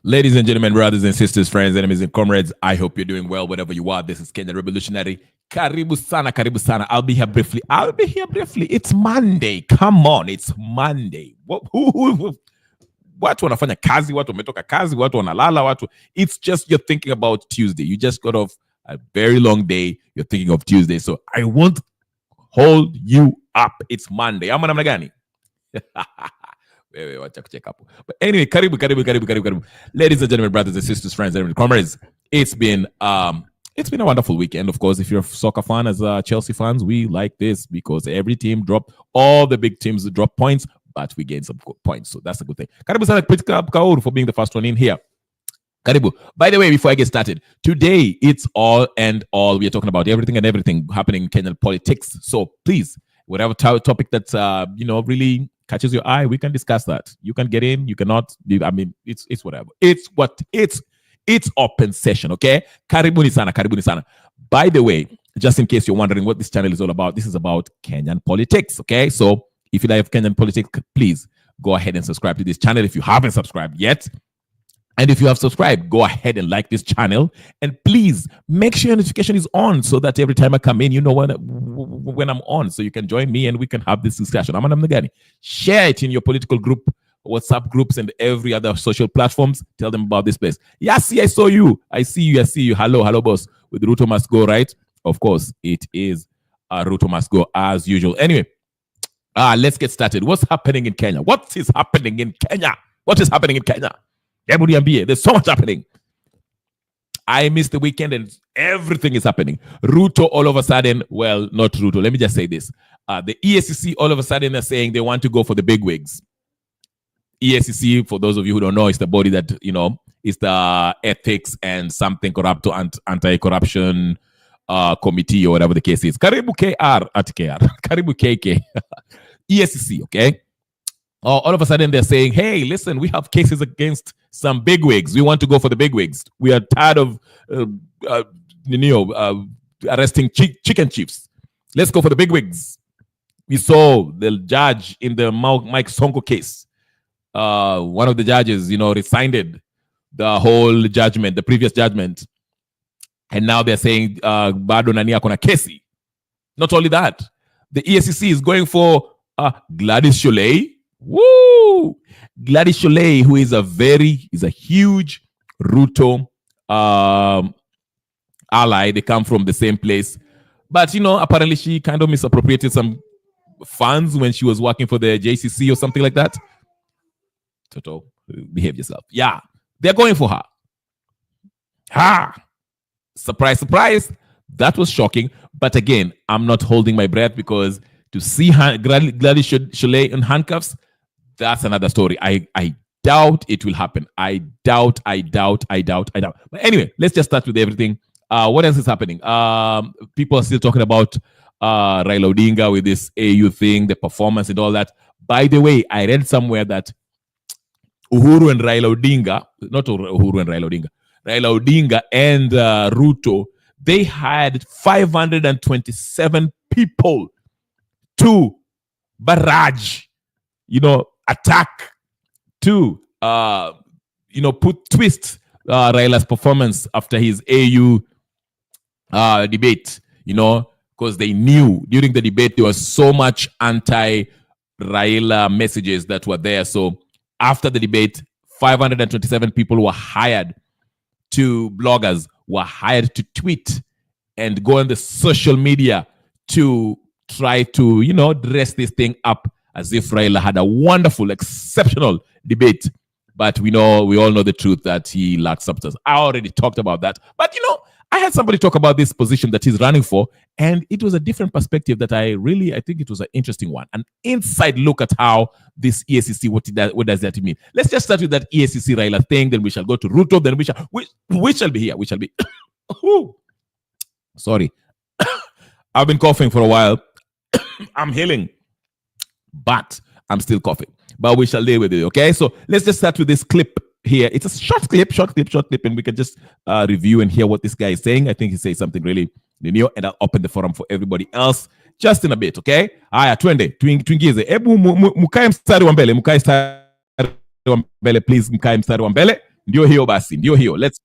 Ladies and gentlemen, brothers and sisters, friends, enemies and comrades, I hope you're doing well wherever you are. This is Kenyan Revolutionary. Karibu sana, karibu sana. I'll be here briefly. It's Monday. Come on, it's Monday. Watu wanafanya kazi, watu wametoka kazi, watu wanalala, watu. It's just you're thinking about Tuesday. You just got off a very long day. You're thinking of Tuesday. So I won't hold you up. It's Monday. Ama namna gani? But anyway, karibu. Ladies and gentlemen, brothers and sisters, friends and comrades, it's been a wonderful weekend. Of course, if you're a soccer fan, as Chelsea fans, we like this because every team dropped, all the big teams drop points, but we gained some points. So that's a good thing. Karibu sana Kauru for being the first one in here. Karibu. By the way, before I get started, today it's all and all. We are talking about everything and everything happening in Kenyan politics. So please, whatever topic that's really catches your eye, we can discuss that. You can get in, you cannot. I mean, it's whatever. It's open session, okay? Karibuni sana. By the way, just in case you're wondering what this channel is all about, this is about Kenyan politics, okay? So if you like Kenyan politics, please go ahead and subscribe to this channel if you haven't subscribed yet. And if you have subscribed, go ahead and like this channel. And please make sure your notification is on so that every time I come in, you know when I'm on. So you can join me and we can have this discussion. Share it in your political group, WhatsApp groups, and every other social platforms. Tell them about this place. Yeah, see, I saw you. I see you. Hello, boss. With Ruto Must Go, right? Of course, it is Ruto Must Go as usual. Anyway, let's get started. What's happening in Kenya? What is happening in Kenya? There's so much happening. I missed the weekend and everything is happening. Ruto all of a sudden, well, not Ruto. Let me just say this. The EACC all of a sudden are saying they want to go for the big wigs. EACC, for those of you who don't know, is the body that, is the ethics and something corrupt anti-corruption committee or whatever the case is. Karibu KR at KR. Karibu KK. EACC, okay? All of a sudden they're saying, hey, listen, we have cases against some bigwigs. We want to go for the bigwigs. We are tired of arresting chicken chiefs. Let's go for the bigwigs. We saw the judge in the Mike Sonko case. One of the judges, rescinded the whole judgment, the previous judgment. And now they're saying, Bado Nani akona kesi. Not only that, the EACC is going for Gladys Sholay. Woo! Gladys Sholay, who is a huge Ruto ally. They come from the same place. But, apparently she kind of misappropriated some funds when she was working for the JCC or something like that. Toto, behave yourself. Yeah, they're going for her. Surprise. That was shocking. But again, I'm not holding my breath because to see Gladys Sholay in handcuffs, that's another story. I doubt it will happen. I doubt. But anyway, let's just start with everything. What else is happening? People are still talking about Raila Odinga with this AU thing, the performance and all that. By the way, I read somewhere that Raila Odinga and Ruto, they had 527 people to barrage, attack, to, twist Raila's performance after his AU debate, because they knew during the debate there was so much anti-Raila messages that were there. So after the debate, 527 people were hired bloggers were hired to tweet and go on the social media to try to, dress this thing up as if Raila had a wonderful, exceptional debate. But we all know the truth that he lacked substance. I already talked about that. But, I had somebody talk about this position that he's running for, and it was a different perspective that I think it was an interesting one. An inside look at how this EACC, what does that mean? Let's just start with that EACC Raila thing, then we shall go to Ruto, then we shall be here. We shall be. Sorry. I've been coughing for a while. I'm healing, but I'm still coughing. But we shall deal with it, okay? So let's just start with this clip here. It's a short clip, and we can just review and hear what this guy is saying. I think he says something really new, and I'll open the forum for everybody else just in a bit, okay? Aya, tuingize. Ebu mukae mstari wa mbele, please mkae mstari wa mbele. Ndio hiyo basi, ndio hiyo. Let's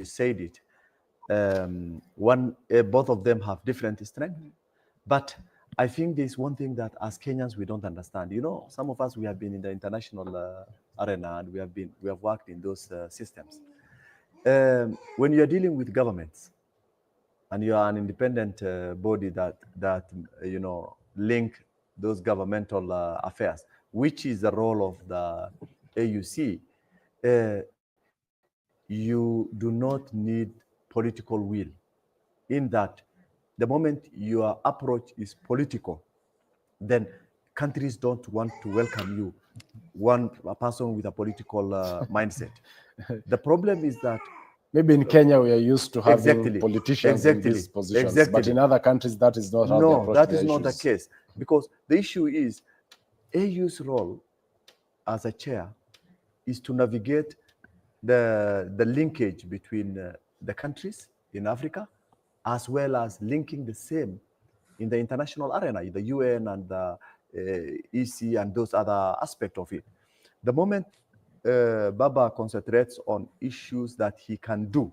said it. Both of them have different strength, but I think there's one thing that as Kenyans we don't understand. You know, some of us we have been in the international arena and we have worked in those systems. When you are dealing with governments and you are an independent body that link those governmental affairs, which is the role of the AUC, you do not need political will. In that, the moment your approach is political, then countries don't want to welcome you, a person with a political mindset. The problem is that maybe in Kenya we are used to having politicians in these positions, but in other countries that is not how they approach that is not the case, because the issue is AU's role as a chair is to navigate the linkage between the countries in Africa, as well as linking the same in the international arena, in the UN and the EC and those other aspects of it. The moment Baba concentrates on issues that he can do,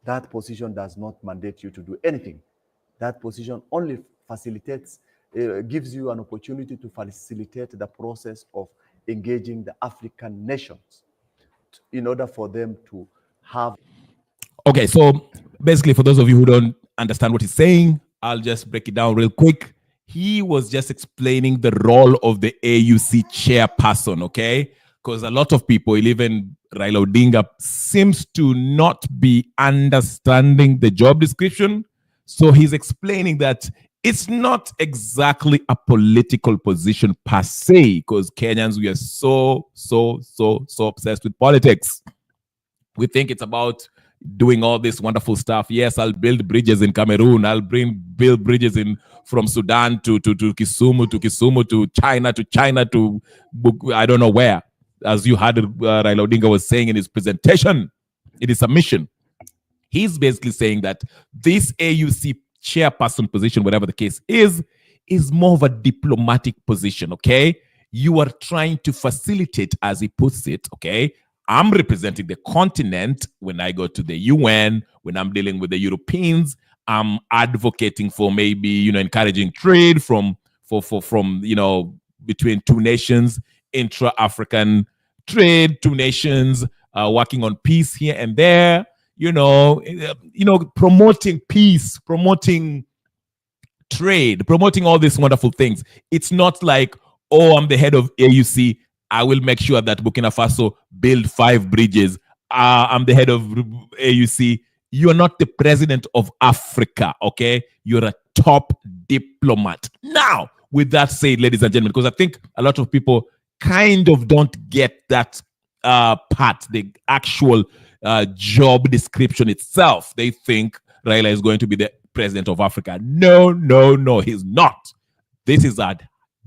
that position does not mandate you to do anything. That position only facilitates, gives you an opportunity to facilitate the process of engaging the African nations in order for them to have. Okay, so basically, for those of you who don't understand what he's saying, I'll just break it down real quick. He was just explaining the role of the AUC chairperson, okay? Because a lot of people, even Raila Odinga, seems to not be understanding the job description. So he's explaining that it's not exactly a political position per se, because Kenyans, we are so obsessed with politics. We think it's about doing all this wonderful stuff. Yes, I'll build bridges in Cameroon. I'll build bridges from Sudan to Kisumu, to China to I don't know where. As you heard Raila Odinga was saying in his presentation, in his submission, he's basically saying that this AUC chairperson position, whatever the case is more of a diplomatic position, okay? You are trying to facilitate, as he puts it, okay? I'm representing the continent when I go to the UN, when I'm dealing with the Europeans. I'm advocating for maybe, encouraging trade from between two nations, intra-African trade, two nations, working on peace here and there, promoting peace, promoting trade, promoting all these wonderful things. It's not like, oh, I'm the head of AUC, I will make sure that Burkina Faso build 5 bridges. I'm the head of AUC. You're not the president of Africa, okay? You're a top diplomat. Now, with that said, ladies and gentlemen, because I think a lot of people kind of don't get that part, the actual job description itself. They think Raila is going to be the president of Africa. No, he's not. This is a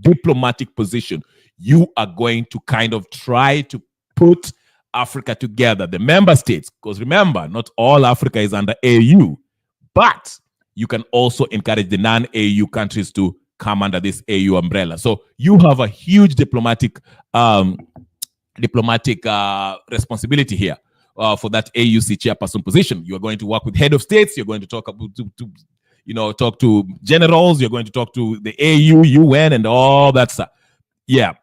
diplomatic position. You are going to kind of try to put Africa together, the member states, because remember, not all Africa is under AU, but you can also encourage the non-AU countries to come under this AU umbrella. So you have a huge diplomatic responsibility here for that AUC chairperson position. You are going to work with head of states. You're going to talk about talk to generals. You're going to talk to the AU, UN, and all that stuff. Yeah.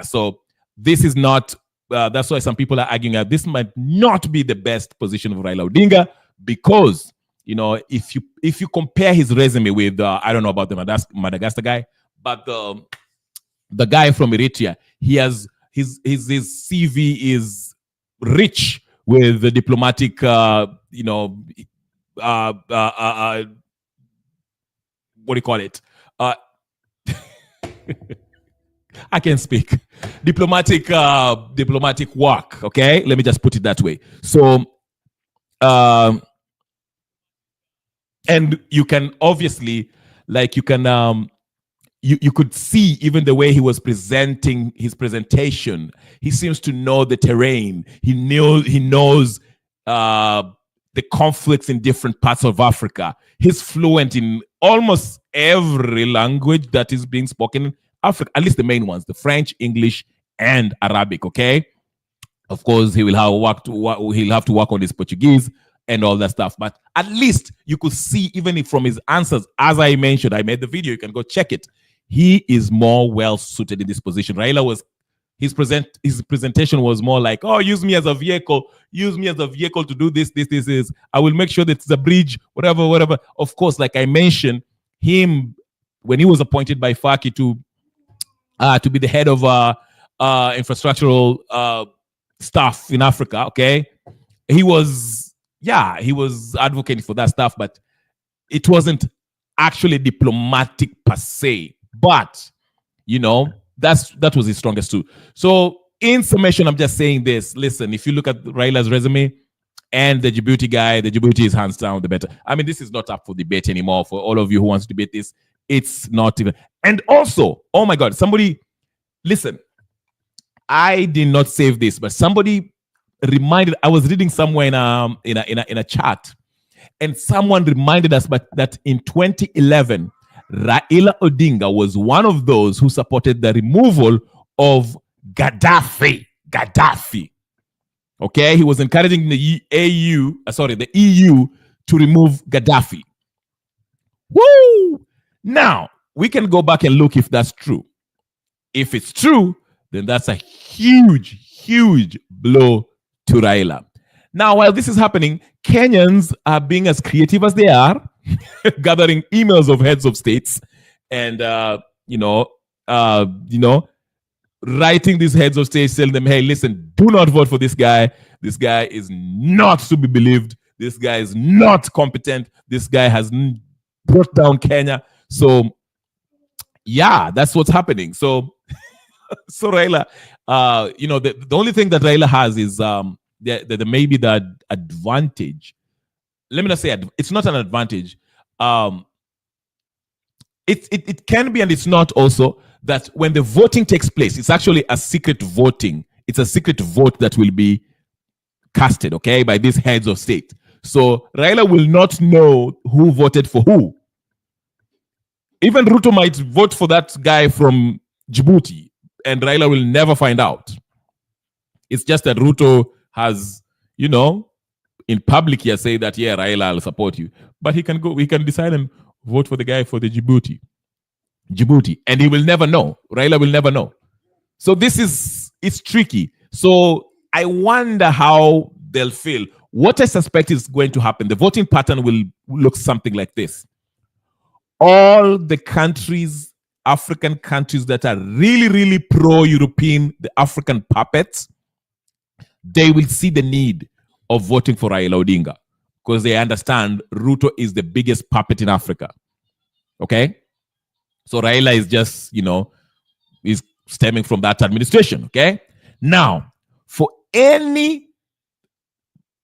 So this is not. That's why some people are arguing that this might not be the best position of Raila Odinga, because if you compare his resume with I don't know about the Madagascar guy, but the guy from Eritrea, he has his CV is rich with the diplomatic what do you call it? I can speak. Diplomatic work, okay? Let me just put it that way. So, and you can obviously, you could see even the way he was presenting his presentation. He seems to know the terrain. He knows the conflicts in different parts of Africa. He's fluent in almost every language that is being spoken in Africa, at least the main ones, the French, English, and Arabic, okay? Of course, he'll have to work on his Portuguese and all that stuff. But at least you could see, even if from his answers, as I mentioned, I made the video, you can go check it. He is more well suited in this position. Raila was his presentation was more like, oh, use me as a vehicle to do this. I will make sure that it's a bridge, whatever. Of course, like I mentioned, him when he was appointed by Faki to be the head of infrastructural stuff in Africa, okay, he was advocating for that stuff, but it wasn't actually diplomatic per se. But that was his strongest tool. So in summation, I'm just saying this. Listen, if you look at Raila's resume and the Djibouti guy, the Djibouti is hands down the better. I mean, this is not up for debate anymore. For all of you who wants to debate this, it's not even. And also, oh my God, somebody, listen, I did not save this, but somebody reminded, I was reading somewhere in a chat, and someone reminded us that in 2011, Raila Odinga was one of those who supported the removal of Gaddafi. Okay, he was encouraging the EU to remove Gaddafi. Woo! Now, we can go back and look if that's true. If it's true, then that's a huge blow to Raila. Now, while this is happening, Kenyans are being as creative as they are, gathering emails of heads of states and, writing these heads of states, telling them, hey, listen, do not vote for this guy. This guy is not to be believed. This guy is not competent. This guy has brought down Kenya. So, yeah, that's what's happening. So Raila, the only thing that Raila has is maybe the advantage. Let me not say it's not an advantage. It can be, and it's not also, that when the voting takes place, it's actually a secret voting. It's a secret vote that will be casted, okay, by these heads of state. So Raila will not know who voted for who. Even Ruto might vote for that guy from Djibouti, and Raila will never find out. It's just that Ruto has, in public here say that, yeah, Raila, I'll support you. But he can decide and vote for the guy for the Djibouti. And he will never know. Raila will never know. So it's tricky. So I wonder how they'll feel. What I suspect is going to happen, the voting pattern will look something like this. All the countries, African countries that are really, really pro-European, the African puppets, they will see the need of voting for Raila Odinga because they understand Ruto is the biggest puppet in Africa. Okay? So Raila is just, is stemming from that administration. Okay? Now, for any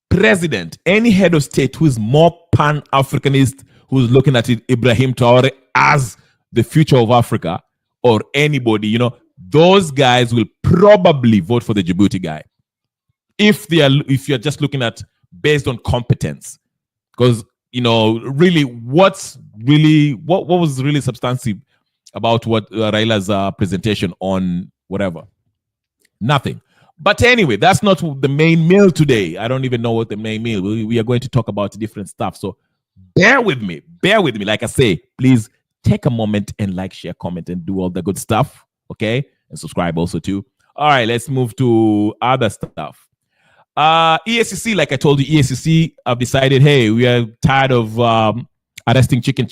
president, any head of state who is more pan-Africanist, who's looking at Ibrahim Traore as the future of Africa, or anybody, those guys will probably vote for the Djibouti guy. If you're just looking at based on competence, because really, what was really substantive about what Raila's presentation on whatever? Nothing. But anyway, that's not the main meal today. I don't even know what the main meal. We are going to talk about different stuff. So bear with me. Like I say, please take a moment and like, share, comment, and do all the good stuff. Okay, and subscribe also too. All right, let's move to other stuff. EACC, like I told you, EACC have decided, hey, we are tired of arresting chicken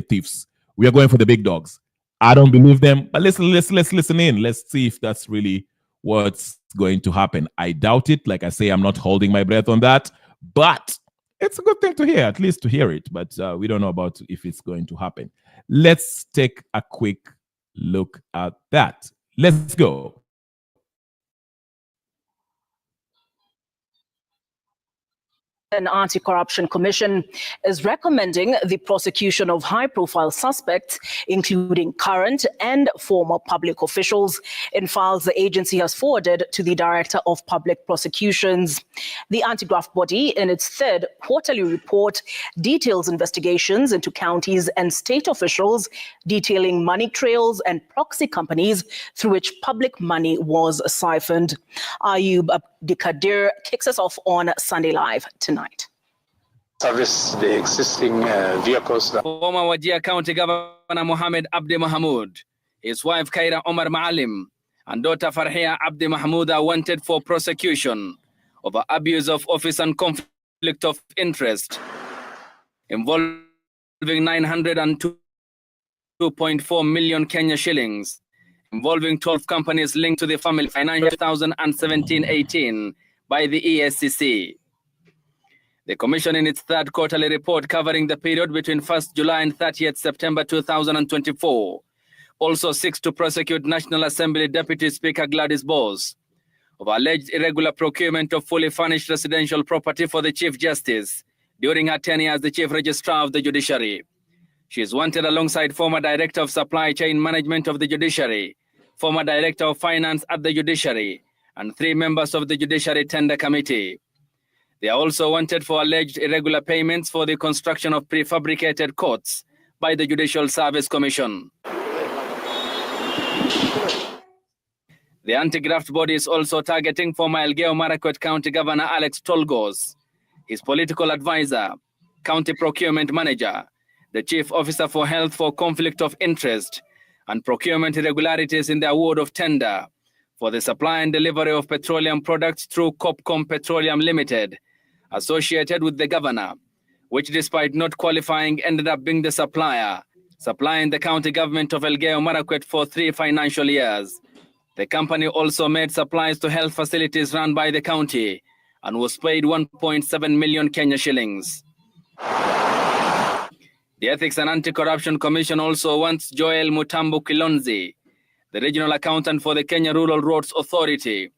thieves. We are going for the big dogs. I don't believe them, but let's listen in. Let's see if that's really what's going to happen. I doubt it. Like I say, I'm not holding my breath on that, but it's a good thing to hear, at least to hear it. But we don't know about if it's going to happen. Let's take a quick look at that. Let's go. An Anti-Corruption Commission is recommending the prosecution of high-profile suspects, including current and former public officials, in files the agency has forwarded to the Director of Public Prosecutions. The anti-graft body, in its third quarterly report, details investigations into counties and state officials, detailing money trails and proxy companies through which public money was siphoned. Ayub Dikadir kicks us off on Sunday Live tonight. Service the existing vehicles. Former Wajir County Governor Mohamed Abdi Mahmoud, his wife Kaira Omar Maalim, and daughter Farhia Abdi Mahmoud are wanted for prosecution over abuse of office and conflict of interest involving 902.4 million Kenya shillings, involving 12 companies linked to the family financial 2017-18 by the ESCC. The Commission, in its third quarterly report covering the period between 1st July and 30th September 2024, also seeks to prosecute National Assembly Deputy Speaker Gladys Bose of alleged irregular procurement of fully furnished residential property for the Chief Justice during her tenure as the Chief Registrar of the Judiciary. She is wanted alongside former Director of Supply Chain Management of the Judiciary, former Director of Finance at the Judiciary, and 3 members of the Judiciary Tender Committee. They are also wanted for alleged irregular payments for the construction of prefabricated courts by the Judicial Service Commission. The anti-graft body is also targeting former Elgeyo Marakwet County Governor Alex Tolgos, his political advisor, County Procurement Manager, the Chief Officer for Health for conflict of interest, and procurement irregularities in the award of tender for the supply and delivery of petroleum products through Copcom Petroleum Limited, associated with the governor, which despite not qualifying ended up being the supplier, supplying the county government of Elgeyo Marakwet for 3 financial years. The company also made supplies to health facilities run by the county and was paid 1.7 million Kenya shillings. The Ethics and Anti-Corruption Commission also wants Joel Mutambu Kilonzi, the regional accountant for the Kenya Rural Roads Authority,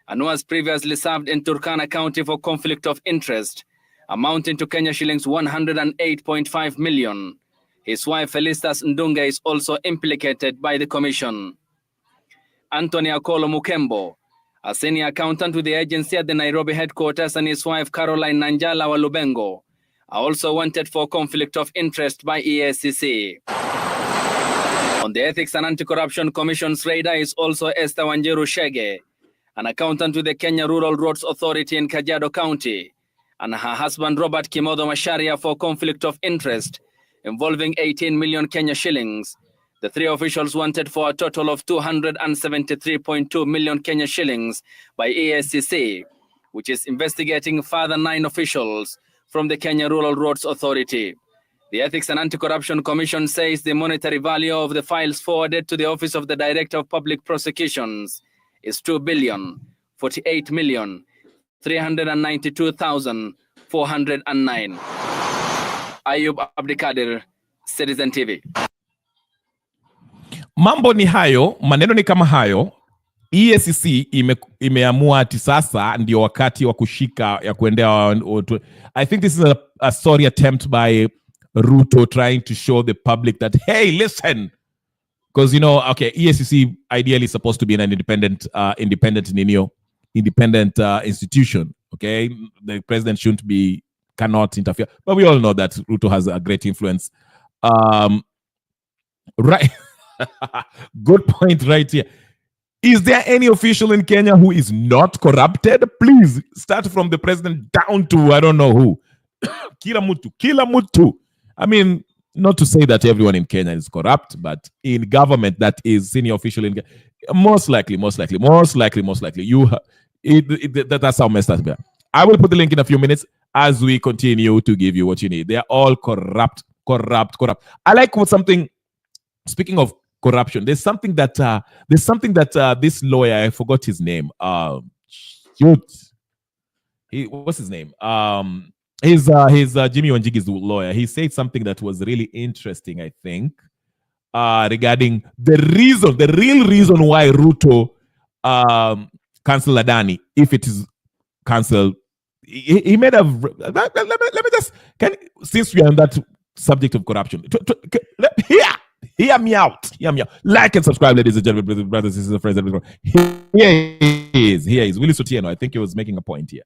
and who has previously served in Turkana County for conflict of interest, amounting to Kenya shillings 108.5 million. His wife Felicitas Ndunga is also implicated by the commission. Anthony Akolo Mukembo, a senior accountant with the agency at the Nairobi headquarters, and his wife Caroline Nanjala Walubengo are also wanted for conflict of interest by ESCC. On the Ethics and Anti-Corruption Commission's radar is also Esther Wanjiru Shege, an accountant with the Kenya Rural Roads Authority in Kajiado County, and her husband Robert Kimodo Masharia for conflict of interest involving 18 million Kenya shillings. The 3 officials wanted for a total of 273.2 million Kenya shillings by ESCC, which is investigating further 9 officials from the Kenya Rural Roads Authority. The Ethics and Anti-Corruption Commission says the monetary value of the files forwarded to the Office of the Director of Public Prosecutions is 2,048,392,409. Ayub Abdikadir, Citizen TV. Mambo ni hayo, maneno ni kama hayo. ESCC imeamua ati sasa ndio wakati wa kushika ya kuendea. I think this is a sorry attempt by Ruto trying to show the public that, hey, listen, because okay, ESCC ideally is supposed to be an independent institution. Okay, the president cannot interfere, but we all know that Ruto has a great influence. Right. Good point right here. Is there any official in Kenya who is not corrupted? Please start from the president down to I don't know who. Kila mutu. I mean, not to say that everyone in Kenya is corrupt, but in government that is senior official in most likely. That's how messed up we are. I will put the link in a few minutes as we continue to give you what you need. They are all corrupt. I like something. Speaking of corruption, there's something that this lawyer, I forgot his name. What's his name? He's Jimmy Wanjigi's lawyer. He said something that was really interesting, I think, regarding the real reason why Ruto cancelled Adani, if it is cancelled. He made a. Let me just since we are on that subject of corruption, hear me out. Like and subscribe, ladies and gentlemen, brothers, sisters, friends, everyone. Here he is. Willis Otieno. I think he was making a point here.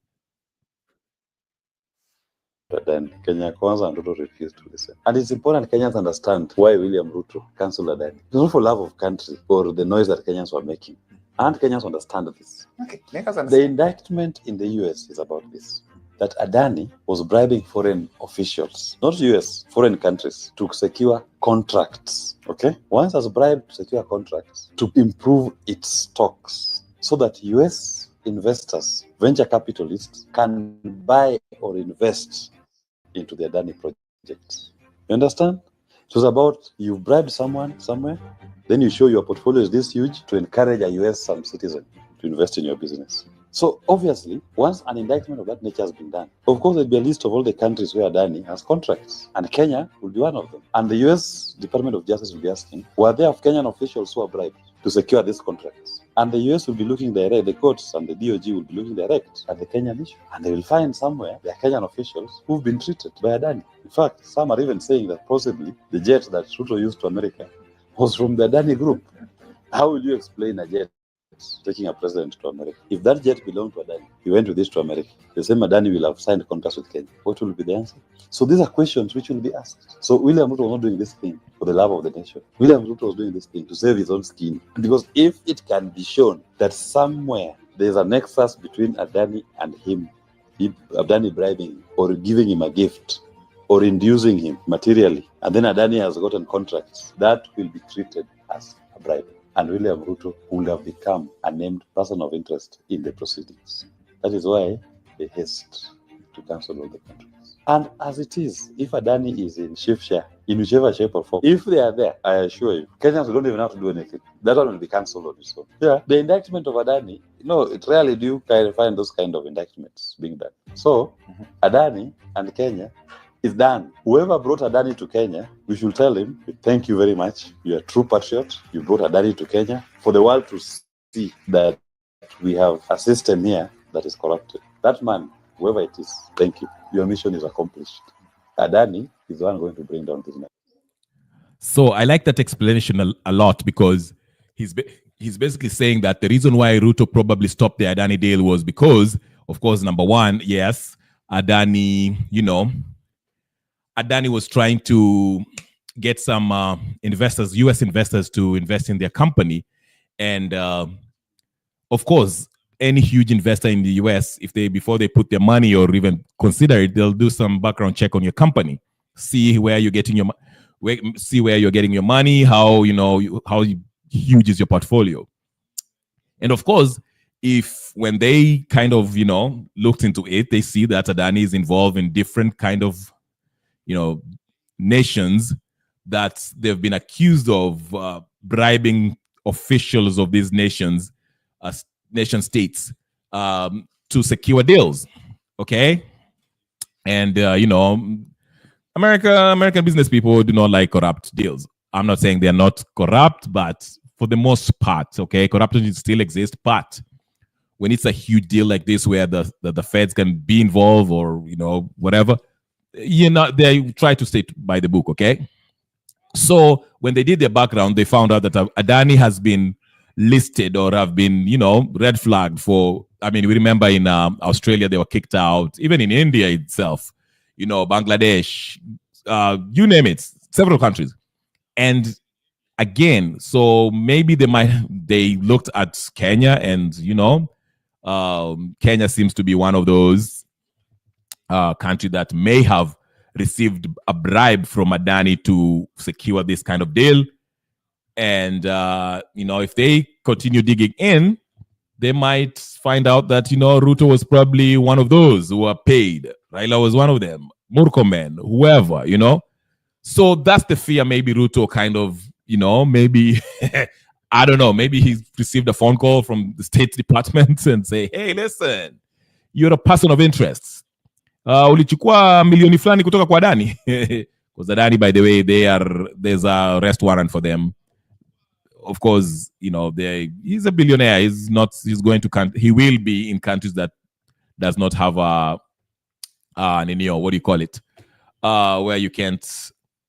But then Kenya Kwanza and Ruto refused to listen. And it's important Kenyans understand why William Ruto cancelled Adani. It's not for love of country or the noise that Kenyans were making. And Kenyans understand this. Okay, make us The understand. indictment in the US is about this. That Adani was bribing foreign officials, not US, foreign countries, to secure contracts. Okay? Once has bribed to secure contracts to improve its stocks so that US investors, venture capitalists, can buy or invest into the Adani projects. You understand? It was about you bribed someone somewhere, then you show your portfolio is this huge to encourage a US citizen to invest in your business. So obviously, once an indictment of that nature has been done, of course there'll be a list of all the countries where Adani has contracts, and Kenya will be one of them. And the US Department of Justice will be asking, were there Kenyan officials who are bribed to secure these contracts? And the US will be looking direct, the courts and the DOG will be looking direct at the Kenyan issue. And they will find somewhere there are Kenyan officials who've been treated by Adani. In fact, some are even saying that possibly the jet that Ruto used to America was from the Adani group. How will you explain a jet taking a president to America? If that jet belonged to Adani, he went with this to America, the same Adani will have signed contracts with Kenya. What will be the answer? So these are questions which will be asked. So William Ruto was not doing this thing for the love of the nation. William Ruto was doing this thing to save his own skin. Because if it can be shown that somewhere there's a nexus between Adani and him, Adani bribing or giving him a gift or inducing him materially, and then Adani has gotten contracts, that will be treated as a bribe. And William Ruto would have become a named person of interest in the proceedings. That is why they haste to cancel all the contracts. And as it is, if Adani is in chief share, in whichever shape or form, if they are there, I assure you, Kenyans don't even have to do anything. That one will be cancelled on its own. Yeah, the indictment of Adani, it rarely do you find those kind of indictments being done. So, Adani and Kenya is done. Whoever brought Adani to Kenya, we should tell him, thank you very much. You're a true patriot. You brought Adani to Kenya for the world to see that we have a system here that is corrupted. That man, whoever it is, thank you. Your mission is accomplished. Adani is the one going to bring down this man. So I like that explanation a lot, because he's basically saying that the reason why Ruto probably stopped the Adani deal was because, of course, number one, yes, Adani, Adani was trying to get some investors, US investors, to invest in their company. And of course, any huge investor in the US, before they put their money or even consider it, they'll do some background check on your company, see where you're getting your money, how huge is your portfolio. And of course, when they kind of looked into it, they see that Adani is involved in different kind of nations that they've been accused of bribing officials of these nations, nation states, to secure deals. Okay. And, American business people do not like corrupt deals. I'm not saying they're not corrupt, but for the most part, okay, corruption still exists. But when it's a huge deal like this, where the feds can be involved or, whatever, they try to stay by the book, okay? So when they did their background, they found out that Adani has been listed or have been, red flagged for, we remember in Australia, they were kicked out, even in India itself, Bangladesh, you name it, several countries. And again, so maybe they looked at Kenya and, Kenya seems to be one of those country that may have received a bribe from Adani to secure this kind of deal. And, if they continue digging in, they might find out that, Ruto was probably one of those who were paid. Raila was one of them. Murkomen, whoever, So that's the fear. Maybe Ruto kind of, maybe, I don't know, maybe he received a phone call from the State Department and say, hey, listen, you're a person of interest. Ulichukua milioni fulani kutoka kwa Adani. Because Adani, by the way, there's a arrest warrant for them. Of course, he's a billionaire. He will be in countries that does not have what do you call it? Where you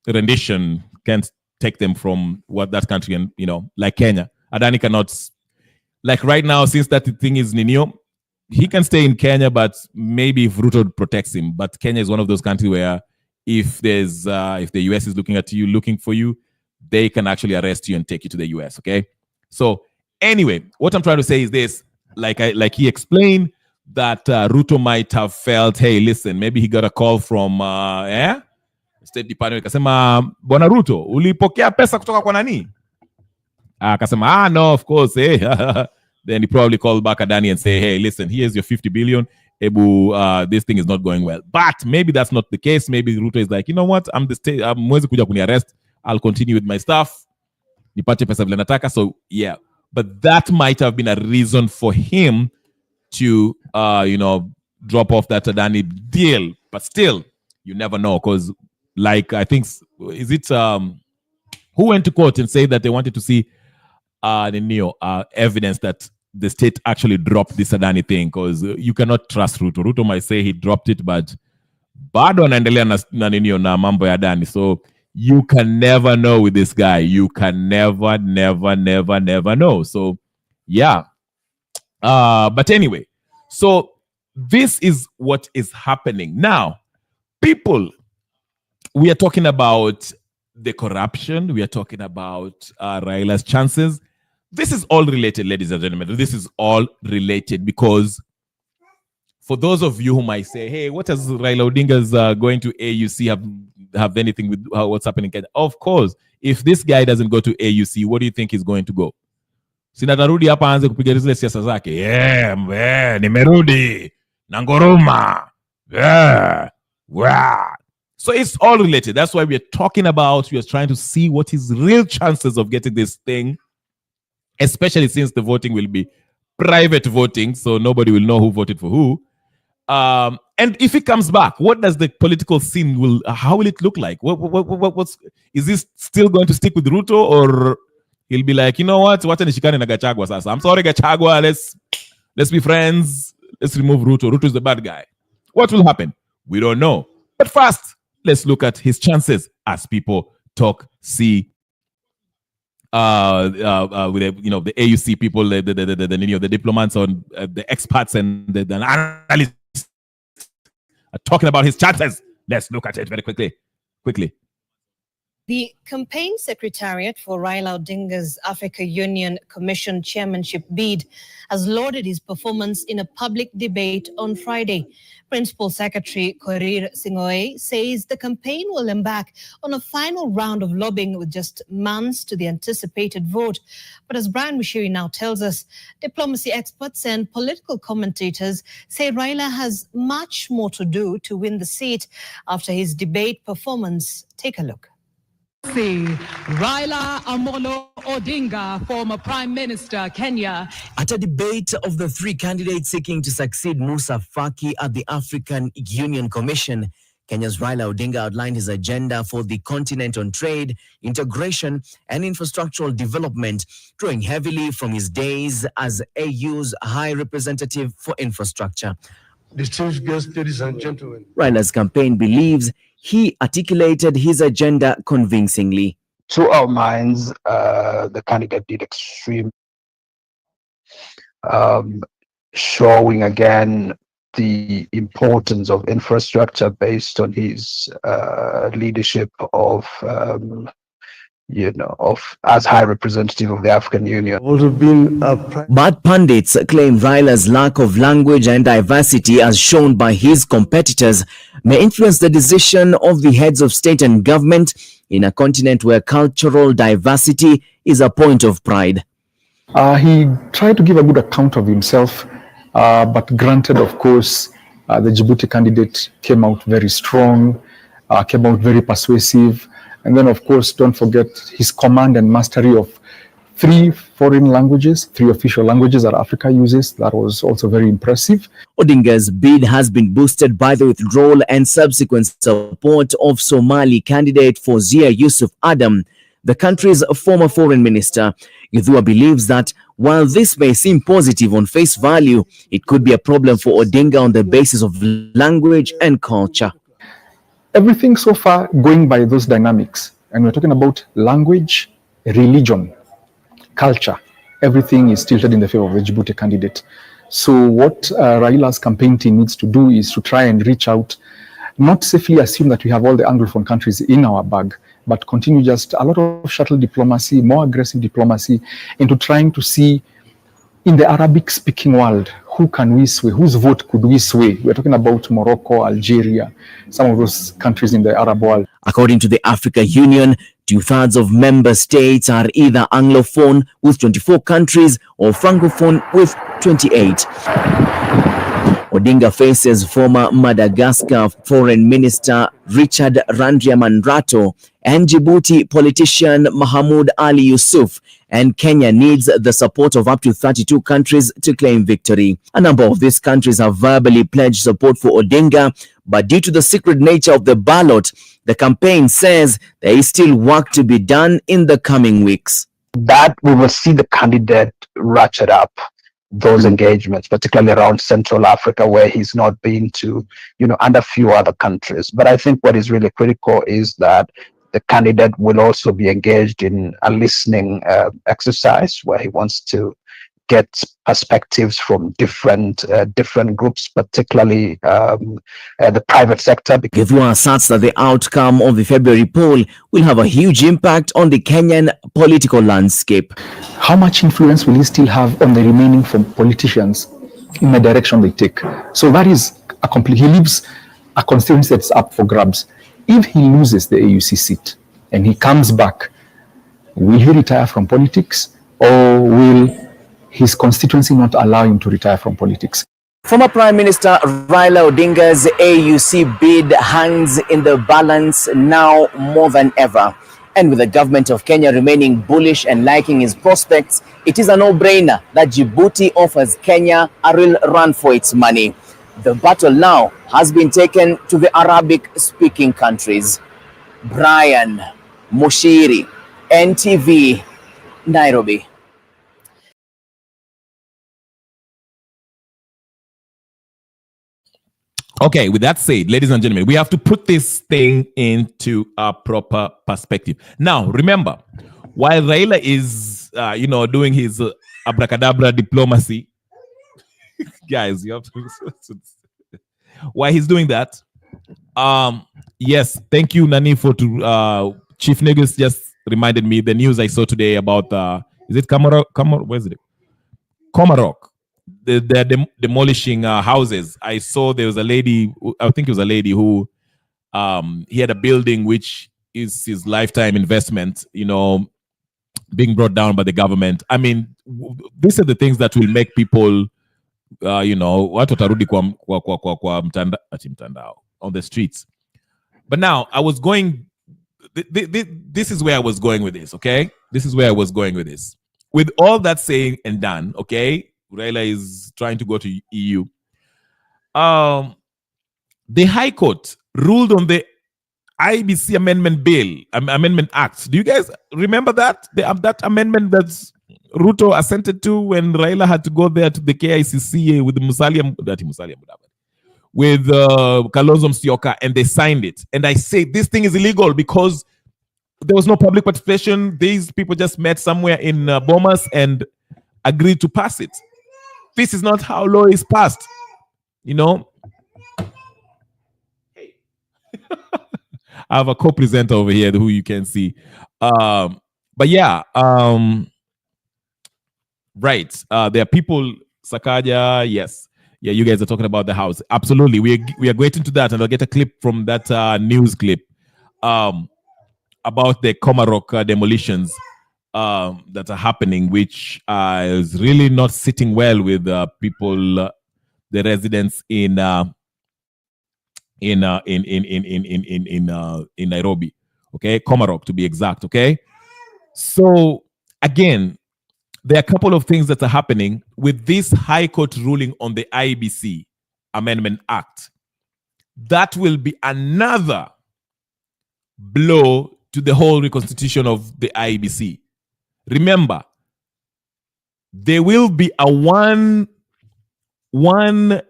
rendition can't take them from what that country, and like Kenya. Adani cannot, like right now, since that thing is Ninio, he can stay in Kenya, but maybe if Ruto protects him. But Kenya is one of those countries where if the US is looking at you, looking for you, they can actually arrest you and take you to the US, okay? So anyway, what I'm trying to say is this: like he explained that Ruto might have felt, hey, listen, maybe he got a call from State Department. Akasema, Bwana Ruto, ulipokea pesa kutoka kwa nani? Akasema, no, of course. Then he probably called back Adani and say, hey, listen, here's your 50 billion. Ebu, this thing is not going well. But maybe that's not the case. Maybe Ruto is like, you know what? I'm mwezi kuja kuni arrest. I'll continue with my stuff. Nipate pesa vile nataka. So, yeah. But that might have been a reason for him to, drop off that Adani deal. But still, you never know. Because, like, I think, is it, who went to court and said that they wanted to see evidence that the state actually dropped this Adani thing, because you cannot trust Ruto. Ruto might say he dropped it, but bado anaendelea na mambo ya Adani. So you can never know with this guy. You can never know. So yeah. But anyway, so this is what is happening. Now, people, we are talking about the corruption. We are talking about Raila's chances. This is all related, ladies and gentlemen. This is all related because for those of you who might say, hey, what does Raila Odinga's going to AUC have anything with what's happening in Kenya? Of course, if this guy doesn't go to AUC, what do you think he's going to go? Sinatarudi hapa aanze kupiga zile siasa zake. Yeah, nimerudi. Nangoroma. Yeah. Wow. So it's all related. That's why we are talking about, we are trying to see what his real chances of getting this thing, especially since the voting will be private voting, so nobody will know who voted for who. And if it comes back, what does the political scene how will it look like? Is this still going to stick with Ruto, or he'll be like, you know what? Wacha nishikane na Gachagua sasa. I'm sorry, Gachagua. Let's be friends. Let's remove Ruto. Ruto is the bad guy. What will happen? We don't know. But first, let's look at his chances as people talk, see, with the AUC people, the diplomats, on the experts and the analysts are talking about his chances. Let's look at it very quickly. The campaign secretariat for Raila Odinga's Africa Union Commission chairmanship bid has lauded his performance in a public debate on Friday. Principal Secretary Korir Singoe says the campaign will embark on a final round of lobbying with just months to the anticipated vote. But as Brian Mushiri now tells us, diplomacy experts and political commentators say Raila has much more to do to win the seat after his debate performance. Take a look. Raila Amolo Odinga, former Prime Minister, Kenya. At a debate of the three candidates seeking to succeed Musa Faki at the African Union Commission, Kenya's Raila Odinga outlined his agenda for the continent on trade, integration, and infrastructural development, drawing heavily from his days as AU's High Representative for Infrastructure. Distinguished guests, ladies and gentlemen. Raila's campaign believes he articulated his agenda convincingly. To our minds, the candidate did extreme, showing again the importance of infrastructure based on his leadership of as High Representative of the African Union. But pundits claim Raila's lack of language and diversity, as shown by his competitors, may influence the decision of the heads of state and government in a continent where cultural diversity is a point of pride. He tried to give a good account of himself, but granted, of course, the Djibouti candidate came out very strong, came out very persuasive. And then, of course, don't forget his command and mastery of 3 foreign languages, 3 official languages that Africa uses. That was also very impressive. Odinga's bid has been boosted by the withdrawal and subsequent support of Somali candidate Fawzia Yusuf Adam, the country's former foreign minister. Yudhua believes that while this may seem positive on face value, it could be a problem for Odinga on the basis of language and culture. Everything so far going by those dynamics, and we're talking about language, religion, culture, everything is tilted in the favor of the Djibouti candidate. So what Raila's campaign team needs to do is to try and reach out, not safely assume that we have all the Anglophone countries in our bag, but continue just a lot of shuttle diplomacy, more aggressive diplomacy, into trying to see in the Arabic-speaking world, who can we sway? Whose vote could we sway? We're talking about Morocco, Algeria, some of those countries in the Arab world. According to the Africa Union, 2/3 of member states are either Anglophone with 24 countries or Francophone with 28. Odinga faces former Madagascar Foreign Minister Richard Randriamandrato and Djibouti politician Mahmoud Ali Yusuf, and Kenya needs the support of up to 32 countries to claim victory. A number of these countries have verbally pledged support for Odinga, but due to the secret nature of the ballot, the campaign says there is still work to be done in the coming weeks. That we will see the candidate ratchet up those engagements, particularly around Central Africa, where he's not been to, and a few other countries. But I think what is really critical is that the candidate will also be engaged in a listening exercise where he wants to get perspectives from different groups, particularly the private sector. Githua asserts that the outcome of the February poll will have a huge impact on the Kenyan political landscape. How much influence will he still have on the remaining politicians in the direction they take? So that is he leaves a constituency that's up for grabs. If he loses the AUC seat and he comes back, will he retire from politics, or will his constituency not allow him to retire from politics? Former Prime Minister Raila Odinga's AUC bid hangs in the balance now more than ever. And with the government of Kenya remaining bullish and liking his prospects, it is a no-brainer that Djibouti offers Kenya a real run for its money. The battle now has been taken to the Arabic-speaking countries. Brian Mushiri, NTV, Nairobi. Okay, with that said, ladies and gentlemen, we have to put this thing into a proper perspective. Now, remember, while Raila is, doing his abracadabra diplomacy, guys, you have to. While he's doing that, yes, thank you, Nani, for Chief Negus just reminded me the news I saw today about is it Komarok? Where is it? Komarok. They're demolishing houses. I saw there was a lady, I think it was a lady who he had a building which is his lifetime investment, being brought down by the government. I mean, these are the things that will make people watu watarudi kwa mtandao on the streets. But now I was going this is where I was going with this, okay? This is where I was going with this. With all that saying and done, okay? Raila is trying to go to EU. The High Court ruled on the IBC Amendment Act. Do you guys remember that? That amendment that's Ruto assented to when Raila had to go there to the KICC with with Kalonzo Musyoka, and they signed it. And I say this thing is illegal because there was no public participation. These people just met somewhere in Bomas and agreed to pass it. This is not how law is passed, Hey. I have a co-presenter over here who you can see. But yeah, right. There are people, Sakaja, yes. Yeah, you guys are talking about the house. Absolutely. We are going into that, and I'll get a clip from that news clip about the Komarok demolitions that are happening, which is really not sitting well with people, the residents in Nairobi. Okay, Komarok to be exact. Okay, so again, there are a couple of things that are happening with this High Court ruling on the IBC Amendment Act. That will be another blow to the whole reconstitution of the IBC. Remember, there will be a one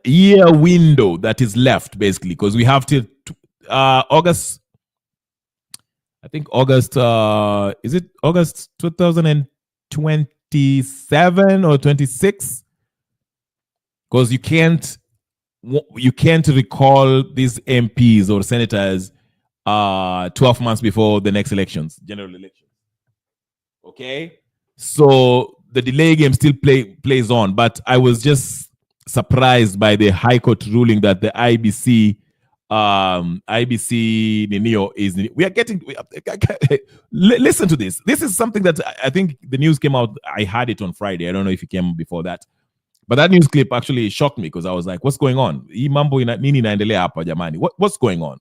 year window that is left, basically, because we have till August. I think August. Is it August 2027 or 26? Because you can't recall these MPs or senators 12 months before the next elections, general elections. Okay, so the delay game still plays on, but I was just surprised by the High Court ruling that the IBC Ninio is. We are getting. Listen to this. This is something that I think the news came out. I had it on Friday. I don't know if it came before that, but that news clip actually shocked me because I was like, "What's going on? Hii mambo nini inaendelea hapa jamani? What's going on?"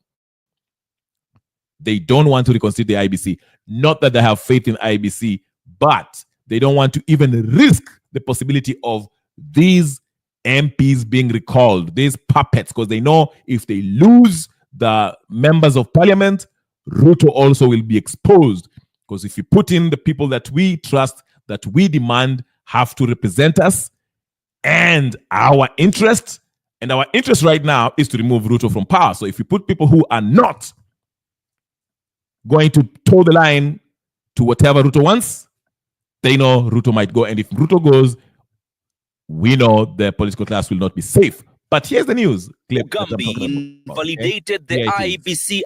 They don't want to reconsider the IBC. Not that they have faith in IBC, but they don't want to even risk the possibility of these MPs being recalled, these puppets, because they know if they lose the members of parliament, Ruto also will be exposed. Because if you put in the people that we trust, that we demand have to represent us and our interest right now is to remove Ruto from power. So if you put people who are not going to toe the line to whatever Ruto wants, they know Ruto might go. And if Ruto goes, we know the political class will not be safe. But here's the news. Mugambi invalidated the IBC.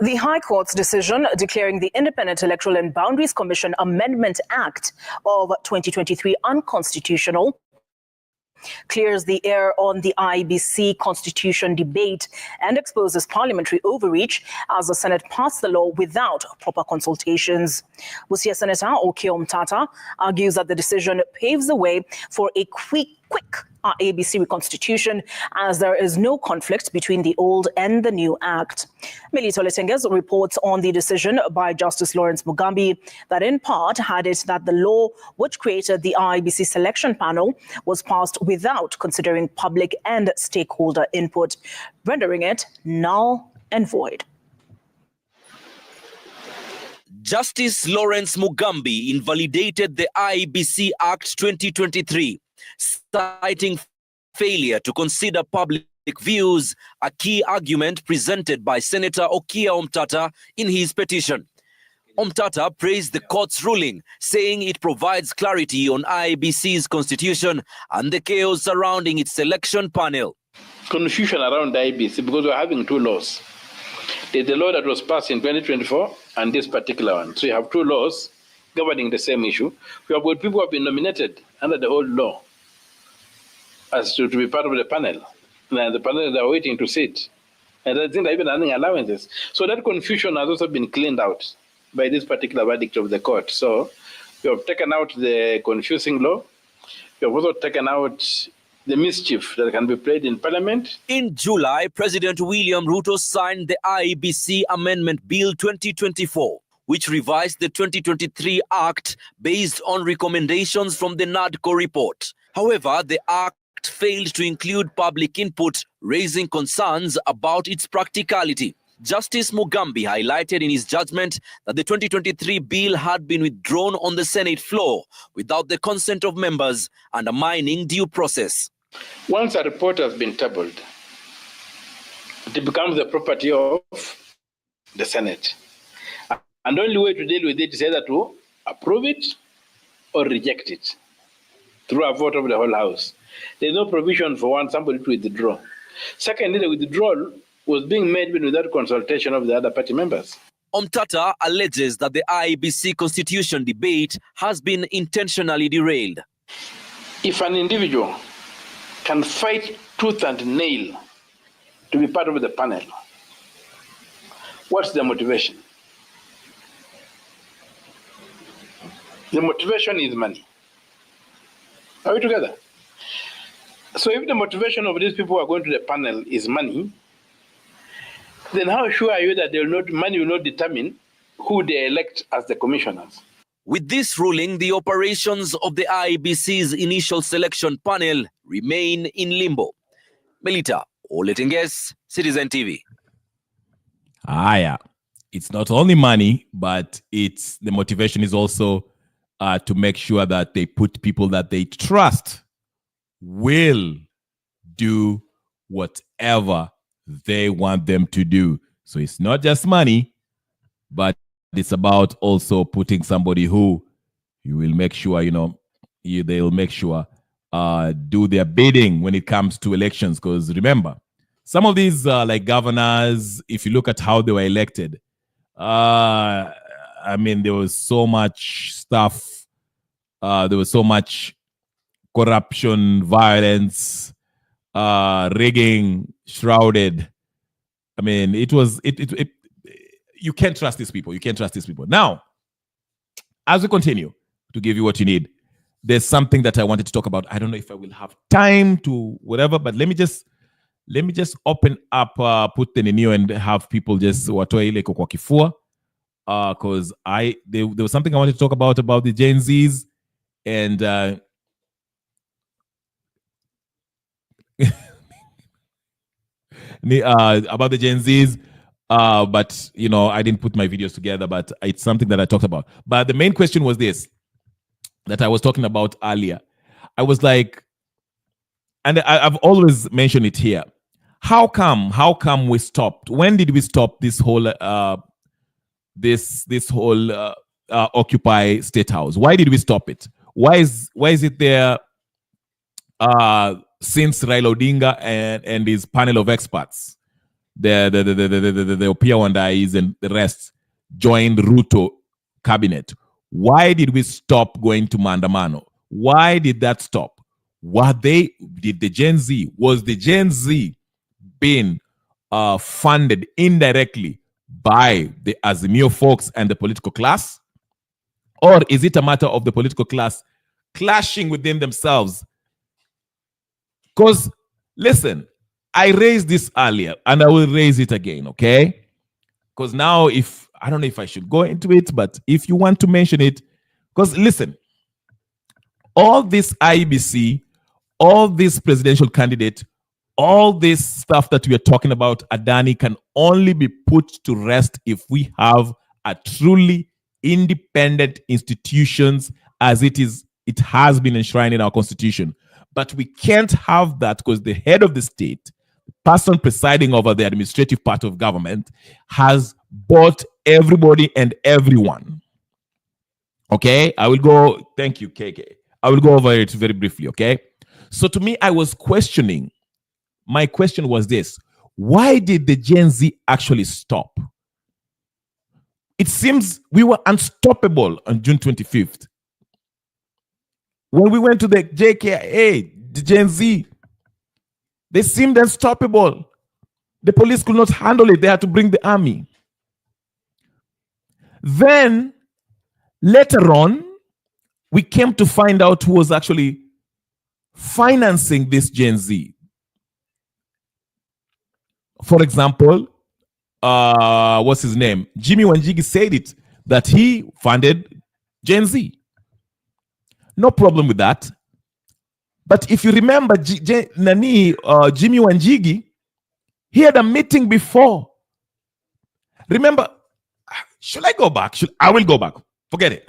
The High Court's decision declaring the Independent Electoral and Boundaries Commission Amendment Act of 2023 unconstitutional clears the air on the IBC constitution debate and exposes parliamentary overreach as the Senate passed the law without proper consultations. Busia Senator Okiya Omtata argues that the decision paves the way for a quick ABC reconstitution, as there is no conflict between the old and the new act. Melito Letenges reports on the decision by Justice Lawrence Mugambi that in part had it that the law which created the IBC selection panel was passed without considering public and stakeholder input, rendering it null and void. Justice Lawrence Mugambi invalidated the IBC Act 2023, citing failure to consider public views, a key argument presented by Senator Okiya Omtata in his petition. Omtata praised the court's ruling, saying it provides clarity on IBC's constitution and the chaos surrounding its selection panel. Confusion around the IBC because we're having two laws. There's the law that was passed in 2024 and this particular one. So you have two laws governing the same issue. We have got people who have been nominated under the old law as to be part of the panel. And the panel are waiting to sit. And I think they're even running allowances. So that confusion has also been cleaned out by this particular verdict of the court. So we have taken out the confusing law. We have also taken out the mischief that can be played in Parliament. In July, President William Ruto signed the IBC Amendment Bill 2024, which revised the 2023 Act based on recommendations from the NADCO report. However, the Act failed to include public input, raising concerns about its practicality. Justice Mugambi highlighted in his judgment that the 2023 bill had been withdrawn on the Senate floor without the consent of members, undermining due process. Once a report has been tabled, it becomes the property of the Senate. And the only way to deal with it is either to approve it or reject it through a vote of the whole House. There's no provision for somebody to withdraw. Secondly, the withdrawal was being made without consultation of the other party members. Omtata alleges that the IBC constitution debate has been intentionally derailed. If an individual can fight tooth and nail to be part of the panel, what's the motivation? The motivation is money. Are we together? So if the motivation of these people who are going to the panel is money, then how sure are you that money will not determine who they elect as the commissioners? With this ruling, the operations of the IBC's initial selection panel remain in limbo. Melita Oletenges, Citizen TV. Yeah. It's not only money, but it's the motivation is also to make sure that they put people that they trust will do whatever they want them to do. So it's not just money, but it's about also putting somebody who you will make sure, they'll make sure do their bidding when it comes to elections. Because remember, some of these like governors, if you look at how they were elected, I mean, there was so much stuff. There was so much corruption, violence, rigging, shrouded. I mean, it was it. You can't trust these people. You can't trust these people. Now, as we continue to give you what you need, there's something that I wanted to talk about. I don't know if I will have time to whatever, but let me just open up, put the Ninio and have people just watoe ile kwa kifua, because there was something I wanted to talk about the Gen Zs and about the Gen Zs. But you know, I didn't put my videos together, but it's something that I talked about. But the main question was this that I was talking about earlier. I was like, and I've always mentioned it here. How come we stopped? When did we stop this whole this whole Occupy State House? Why did we stop it? Why is it there since Raila Odinga and his panel of experts, the Opiya Wandais and the rest joined Ruto cabinet? Why did we stop going to Maandamano? Why did that stop? Was the Gen Z being funded indirectly by the Azimio folks and the political class? Or is it a matter of the political class clashing within themselves? Because, listen, I raised this earlier and I will raise it again, okay? Because now, I don't know if I should go into it, but if you want to mention it, because listen, all this IBC, all this presidential candidate, all this stuff that we are talking about, Adani, can only be put to rest if we have a truly independent institutions as it has been enshrined in our constitution. But we can't have that because the head of the state, the person presiding over the administrative part of government, has bought everybody and everyone. Okay, I will go. Thank you, KK. I will go over it very briefly. Okay, so to me, I was questioning. My question was this: why did the Gen Z actually stop? It seems we were unstoppable on June 25th. When we went to the JKA, the Gen Z, they seemed unstoppable. The police could not handle it. They had to bring the army. Then, later on, we came to find out who was actually financing this Gen Z. For example, what's his name? Jimmy Wanjigi said it, that he funded Gen Z. No problem with that. But if you remember, Jimmy Wanjigi, he had a meeting before. Remember, should I go back? I will go back. Forget it.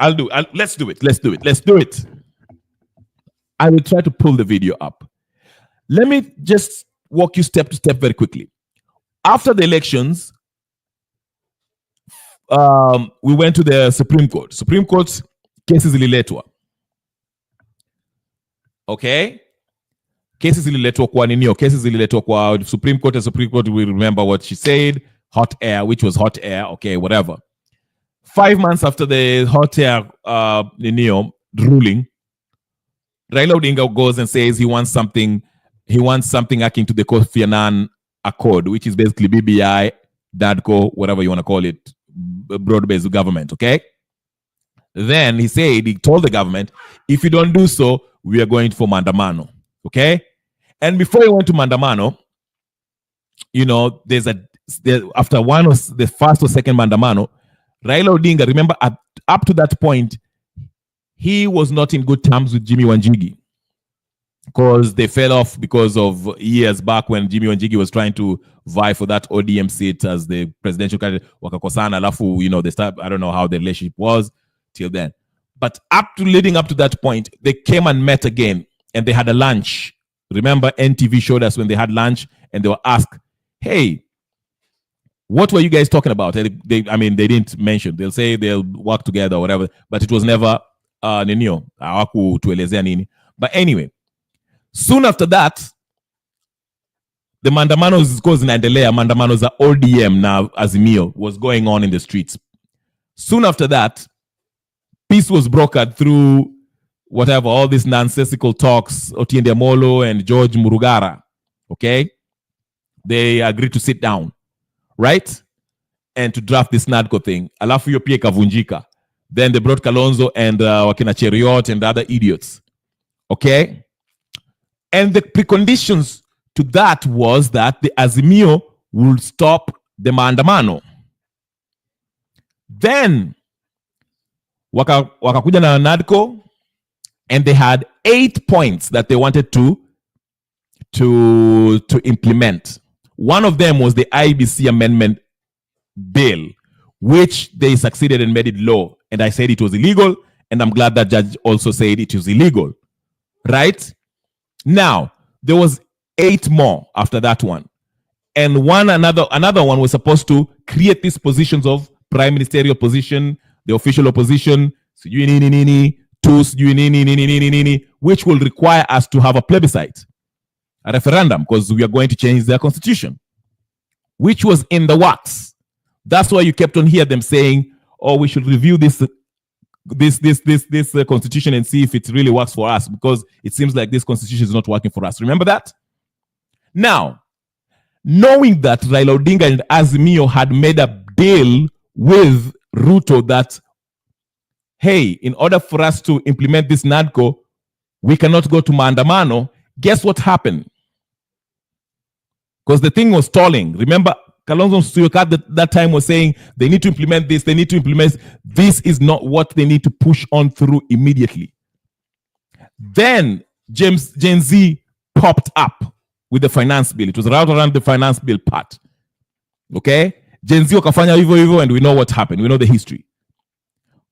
Let's do it. Let's do it. I will try to pull the video up. Let me just walk you step to step very quickly. After the elections, we went to the Supreme Court. Supreme Court cases ililetwa. Okay? Cases ililetwa kwa ninio. Cases ililetwa kwa Supreme Court, and Supreme Court will remember what she said. Hot air, which was hot air. Okay, whatever. 5 months after the hot air ninio ruling, Raila Odinga goes and says he wants something akin to the Kofi Annan Accord, which is basically BBI, DADCO, whatever you want to call it, broad-based government, okay? Then he told the government, if you don't do so, we are going for Maandamano, okay? And before he went to Maandamano, you know, after one or the first or second Maandamano, Raila Odinga, remember, up to that point, he was not in good terms with Jimmy Wanjigi because they fell off because of years back when Jimmy Wanjigi was trying to vie for that ODM seat as the presidential candidate. Wakakosana, alafu, you know, I don't know how the relationship was till then. But leading up to that point, they came and met again and they had a lunch. Remember, NTV showed us when they had lunch and they were asked, hey, what were you guys talking about? They didn't mention. They'll say they'll work together or whatever, but it was never Nenio. But anyway, soon after that, the maandamano zilikuwa zinaendelea, maandamano za ODM na Azimio was going on in the streets. Soon after that, peace was brokered through whatever, all these nonsensical talks, Otiende Amolo and George Murugara, okay? They agreed to sit down, right? And to draft this NADCO thing. Alafu hiyo pia ikavunjika. Then they brought Kalonzo and wakina Cheriot and other idiots, okay? And the preconditions to that was that the Azimio would stop the maandamano. Then wakakuja na NADCO, and they had 8 points that they wanted to implement. One of them was the IBC amendment bill, which they succeeded and made it law. And I said it was illegal, and I'm glad that judge also said it was illegal, right? Now, there was 8 more after that one. And another one was supposed to create these positions of prime ministerial position, the official opposition, which will require us to have a plebiscite, a referendum, because we are going to change their constitution, which was in the works. That's why you kept on hear them saying, "Oh, we should review this constitution and see if it really works for us, because it seems like this constitution is not working for us." Remember that? Now, knowing that Raila Odinga and Azimio had made a deal with Ruto that, hey, in order for us to implement this NADCO, we cannot go to maandamano. Guess what happened? Because the thing was stalling. Remember, Kalonzo Musyoka that time was saying they need to implement this, they need to implement this. Is not what they need to push on through immediately. Then Gen Z popped up with the finance bill. It was right around the finance bill part. Okay? Gen Z wakafanya hivyo hivyo, and we know what happened. We know the history.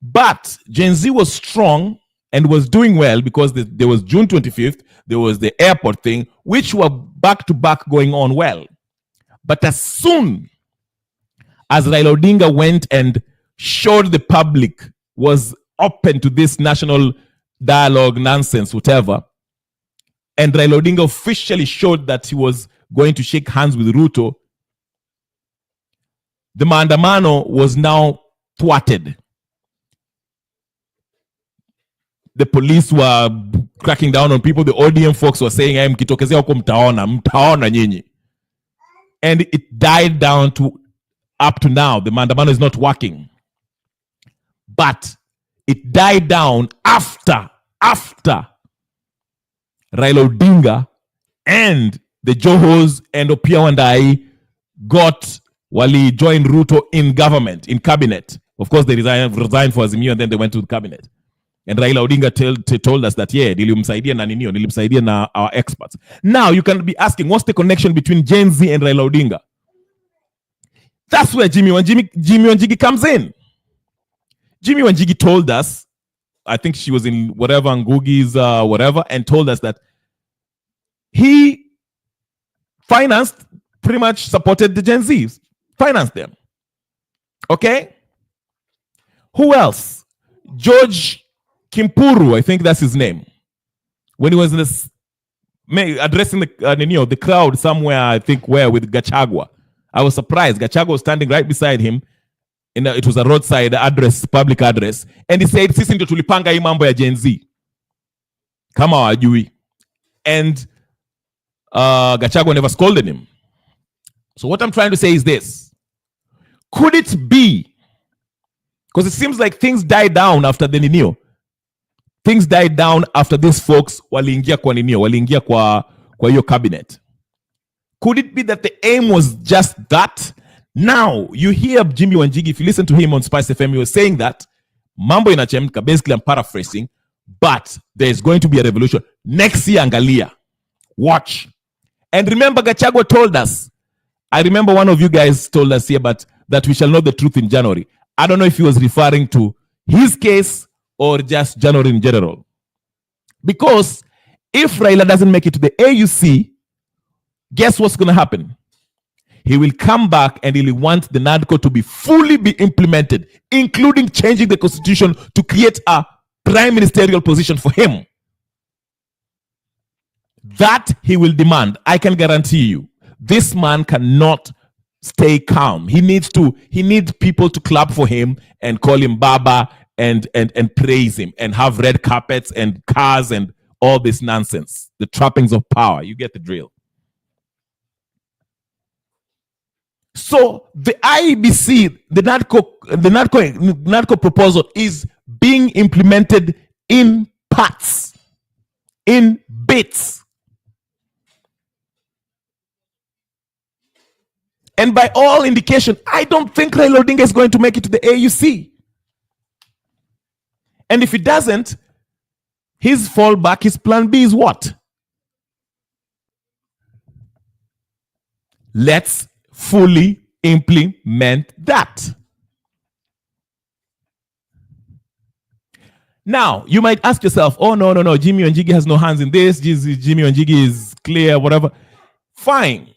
But Gen Z was strong and was doing well because there was June 25th, there was the airport thing, which were back to back going on well. But as soon as Raila Odinga went and showed the public was open to this national dialogue nonsense, whatever, and Raila Odinga officially showed that he was going to shake hands with Ruto, the maandamano was now thwarted. The police were cracking down on people. The ODM folks were saying, "Hey, mkitokezea huko mtaona nyinyi." And it died down to up to now. The maandamano is not working. But it died down after Raila Odinga and the Johos and Opiah Wandayi wali joined Ruto in government, in cabinet. Of course, they resigned for Azimio, and then they went to the cabinet. And Raila Odinga told us that, yeah, nilimsaidia na our experts. Now, you can be asking, what's the connection between Gen Z and Raila Odinga? That's where Jimmy Wanjigi comes in. Jimmy Wanjigi told us, I think she was in whatever, Ngugi's whatever, and told us that he financed, pretty much supported the Gen Zs, financed them. Okay? Who else? George Kimpuru, I think that's his name. When he was in this, addressing the crowd somewhere, I think where, with Gachagua. I was surprised. Gachagua was standing right beside him. It was a roadside address, public address. And he said, "Sisi ndio tulipanga hii mambo ya Gen Z. Kama wajui." And Gachagua never scolded him. So what I'm trying to say is this. Could it be, because it seems like things died down after the Ninio. Things died down after these folks waliingia kwa Ninio, waliingia kwa hiyo cabinet. Could it be that the aim was just that? Now, you hear Jimmy Wanjigi, if you listen to him on Spice FM, he was saying that mambo inachemka, basically I'm paraphrasing, but there's going to be a revolution. Next year, angalia. Watch. And remember, Gachagua told us, I remember one of you guys told us here, but that we shall know the truth in January. I don't know if he was referring to his case or just January in general. Because if Raila doesn't make it to the AUC, guess what's going to happen? He will come back and he will want the NADCO to be fully implemented, including changing the constitution to create a prime ministerial position for him. That he will demand. I can guarantee you. this man cannot stay calm. He needs people to clap for him and call him Baba and praise him and have red carpets and cars and all this nonsense. The trappings of power. You get the drill. So the IEBC, the NADCO proposal is being implemented in parts, in bits. And by all indication, I don't think Raila Odinga is going to make it to the AUC. And if he doesn't, his fallback, his plan B is what? Let's fully implement that. Now, you might ask yourself, oh, no, Jimmy Wanjigi has no hands in this. Jimmy Wanjigi is clear, whatever. Fine.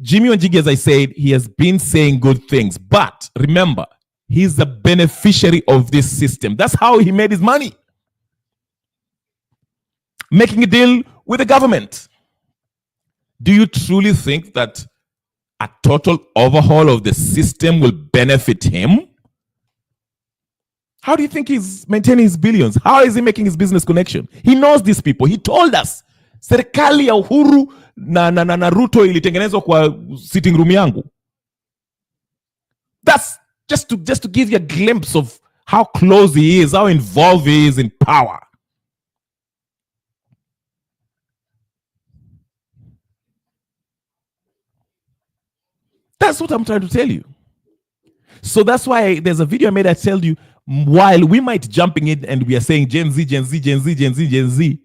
Jimmy Wanjigi, as I said, he has been saying good things. But remember, he's the beneficiary of this system. That's how he made his money. Making a deal with the government. Do you truly think that a total overhaul of the system will benefit him? How do you think he's maintaining his billions? How is he making his business connection? He knows these people. He told us, serikali ya Uhuru na Ruto ilitengenezwa kwa sitting room yangu. That's just to give you a glimpse of how close he is, how involved he is in power. That's what I'm trying to tell you. So that's why there's a video I made that tells you, while we might jumping in and we are saying Gen Z, Gen Z, Gen Z, Gen Z, Gen Z,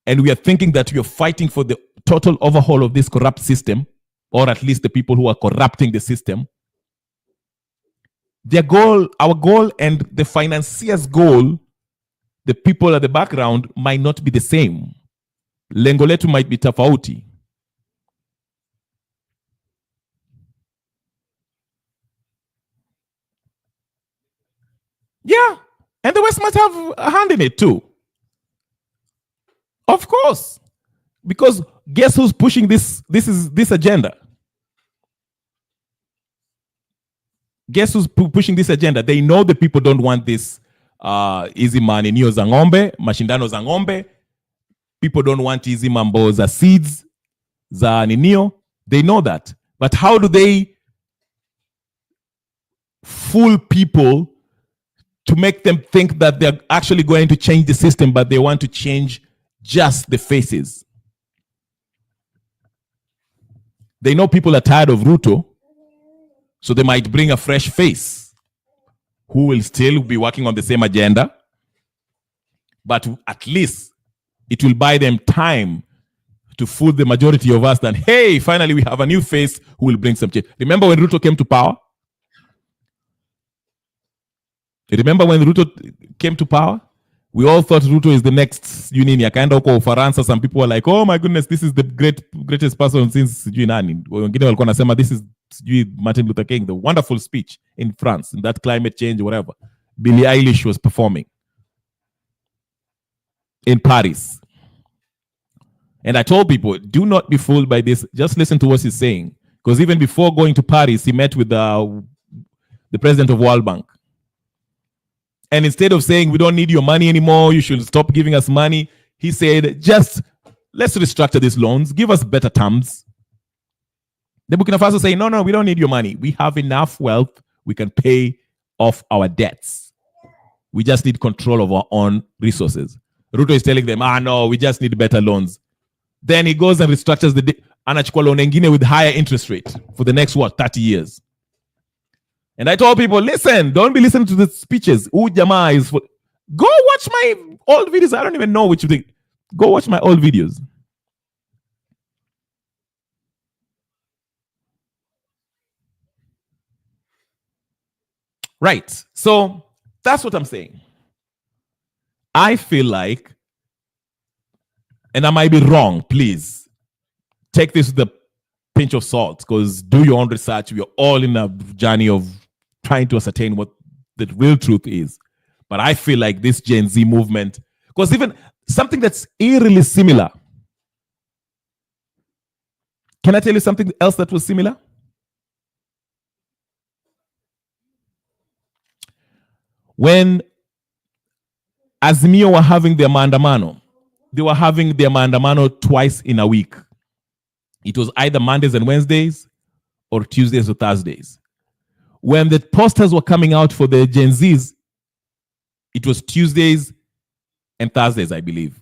and we are thinking that we are fighting for the total overhaul of this corrupt system, or at least the people who are corrupting the system, their goal, our goal, and the financiers' goal, the people at the background, might not be the same. Lengo letu might be tofauti. Yeah, and the West must have a hand in it too. Of course, because guess who's pushing this agenda? Guess who's pushing this agenda? They know the people don't want this easy money, nio za ng'ombe, mashindano za ng'ombe. People don't want easy mambo za seeds, za ninio. They know that. But how do they fool people to make them think that they're actually going to change the system, but they want to change just the faces? They know people are tired of Ruto, so they might bring a fresh face who will still be working on the same agenda, but at least it will buy them time to fool the majority of us that, hey, finally we have a new face who will bring some change. Remember when Ruto came to power? Remember when Ruto came to power? We all thought Ruto is the next Unini. Akaenda huko Ufaransa. Some people were like, oh my goodness, this is the greatest person since sijui nani. Wengine walikuwa nasema this is sijui Martin Luther King, the wonderful speech in France, in that climate change, whatever. Billie Eilish was performing in Paris. And I told people, do not be fooled by this. Just listen to what he's saying. Because even before going to Paris, he met with the president of World Bank. And instead of saying, we don't need your money anymore, you should stop giving us money, he said, just let's restructure these loans, give us better terms. The Burkina Faso say, no, we don't need your money. We have enough wealth. We can pay off our debts. We just need control of our own resources. Ruto is telling them, no, we just need better loans. Then he goes and restructures the anachukua loan engine with higher interest rate for the next, 30 years. And I told people, listen, don't be listening to the speeches. Jamaa is for... Go watch my old videos. I don't even know which you think. Go watch my old videos. Right. So that's what I'm saying. I feel like, and I might be wrong, please take this with a pinch of salt, because do your own research. We are all in a journey of trying to ascertain what the real truth is. But I feel like this Gen Z movement, because even something that's eerily similar Can I tell you something else that was similar? When Azimio were having their maandamano, they were having their maandamano twice in a week. It was either Mondays and Wednesdays or Tuesdays or Thursdays. When the posters were coming out for the Gen Zs, it was Tuesdays and Thursdays, I believe.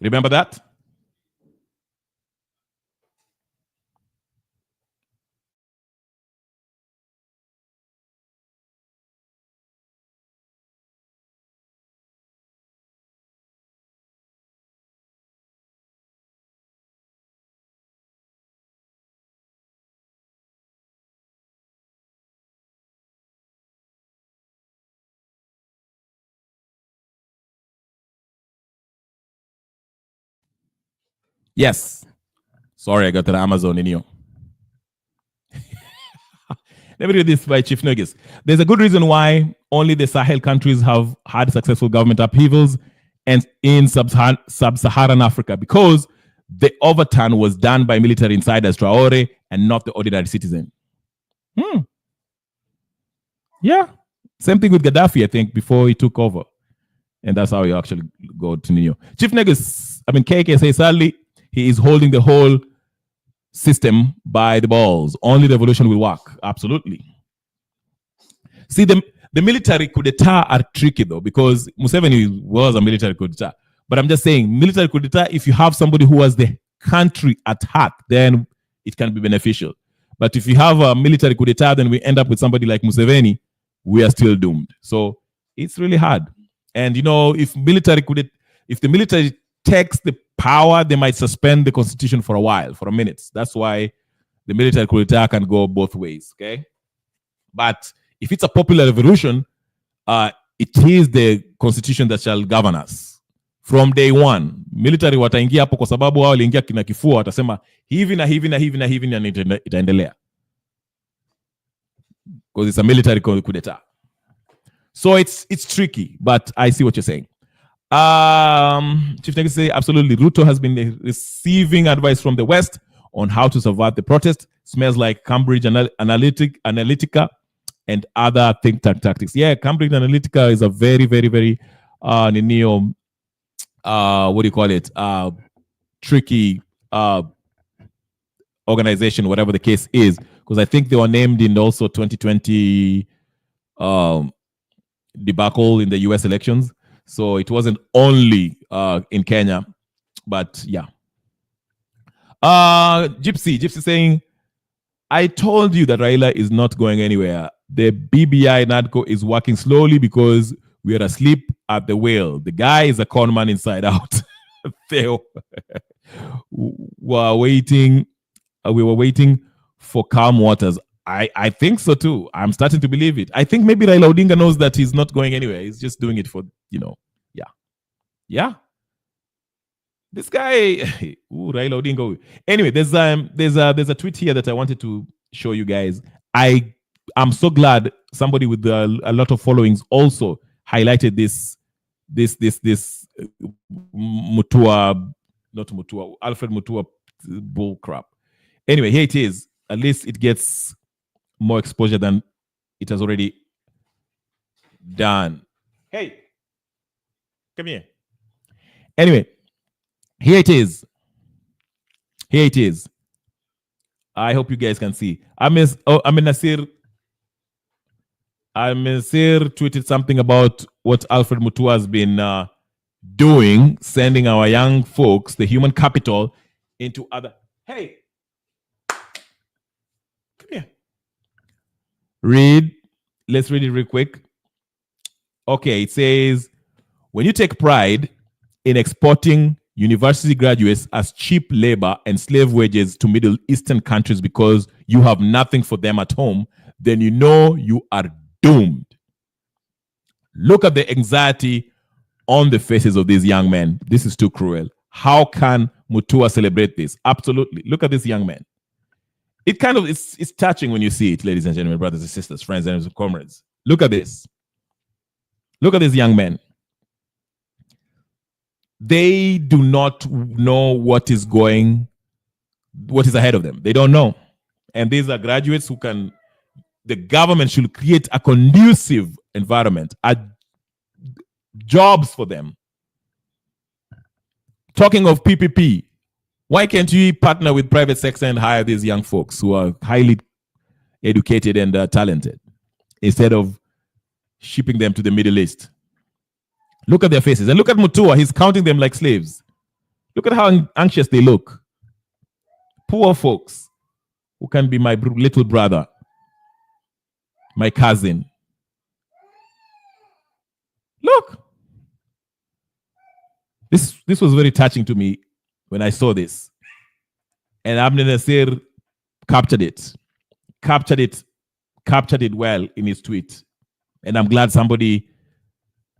Remember that? Yes. Sorry, I got the Amazon in you. Let me read this by Chief Nugis. There's a good reason why only the Sahel countries have had successful government upheavals and in sub-Saharan Africa, because the overturn was done by military insiders, Traore, and not the ordinary citizen. Yeah. Same thing with Gaddafi, I think, before he took over. And that's how he actually got to Nino. Chief Negus, KK says, sadly, he is holding the whole system by the balls. Only revolution will work. Absolutely. See, the military coup d'etat are tricky, though, because Museveni was a military coup d'etat. But I'm just saying, military coup d'etat, if you have somebody who has the country at heart, then it can be beneficial. But if you have a military coup d'etat, then we end up with somebody like Museveni, we are still doomed. So it's really hard. And, if the military takes the power, they might suspend the constitution for a while, for a minute. That's why the military coup d'etat can go both ways, okay? But if it's a popular revolution, it is the constitution that shall govern us from day one. Military wataingia hapo kwa sababu wao waliingia kina kifua, watasema hivi na hivi na hivi na hivi na itaendelea. Because it's a military coup d'etat. So it's tricky, but I see what you're saying. Chief Negri say, absolutely. Ruto has been receiving advice from the West on how to survive the protest. Smells like Cambridge Analytica and other think tank tactics. Yeah, Cambridge Analytica is a very, very, very what do you call it? Tricky organization, whatever the case is, because I think they were named in also 2020 debacle in the US elections. So it wasn't only in Kenya, but yeah. Gypsy saying, I told you that Raila is not going anywhere. The BBI NADCO is working slowly because we are asleep at the wheel. The guy is a con man inside out. We were waiting for calm waters. I think so too. I'm starting to believe it. I think maybe Raila Odinga knows that he's not going anywhere. He's just doing it for, yeah. This guy, Raila Odinga. Anyway, there's a tweet here that I wanted to show you guys. I'm so glad somebody with a lot of followings also highlighted this Alfred Mutua bull crap. Anyway, here it is. At least it gets more exposure than it has already done. Hey, come here. Anyway, here it is. I hope you guys can see. Nasir tweeted something about what Alfred Mutua has been doing, sending our young folks, the human capital, into other. Hey, come here. Let's read it real quick. Okay, it says, when you take pride in exporting university graduates as cheap labor and slave wages to Middle Eastern countries because you have nothing for them at home, then you know you are doomed. Look at the anxiety on the faces of these young men. This is too cruel. How can Mutua celebrate this? Absolutely. Look at this young man. It kind of it's touching when you see it, ladies and gentlemen, brothers and sisters, friends and comrades. Look at this. Look at this young man. they do not know what is ahead of them. They don't know. And these are graduates who can, the government should create a conducive environment, jobs for them. Talking of PPP, why can't you partner with private sector and hire these young folks who are highly educated and talented instead of shipping them to the Middle East? Look at their faces. And look at Mutua. He's counting them like slaves. Look at how anxious they look. Poor folks who can be my little brother, my cousin. Look. This was very touching to me when I saw this. And Abner Nasir captured it well in his tweet. And I'm glad somebody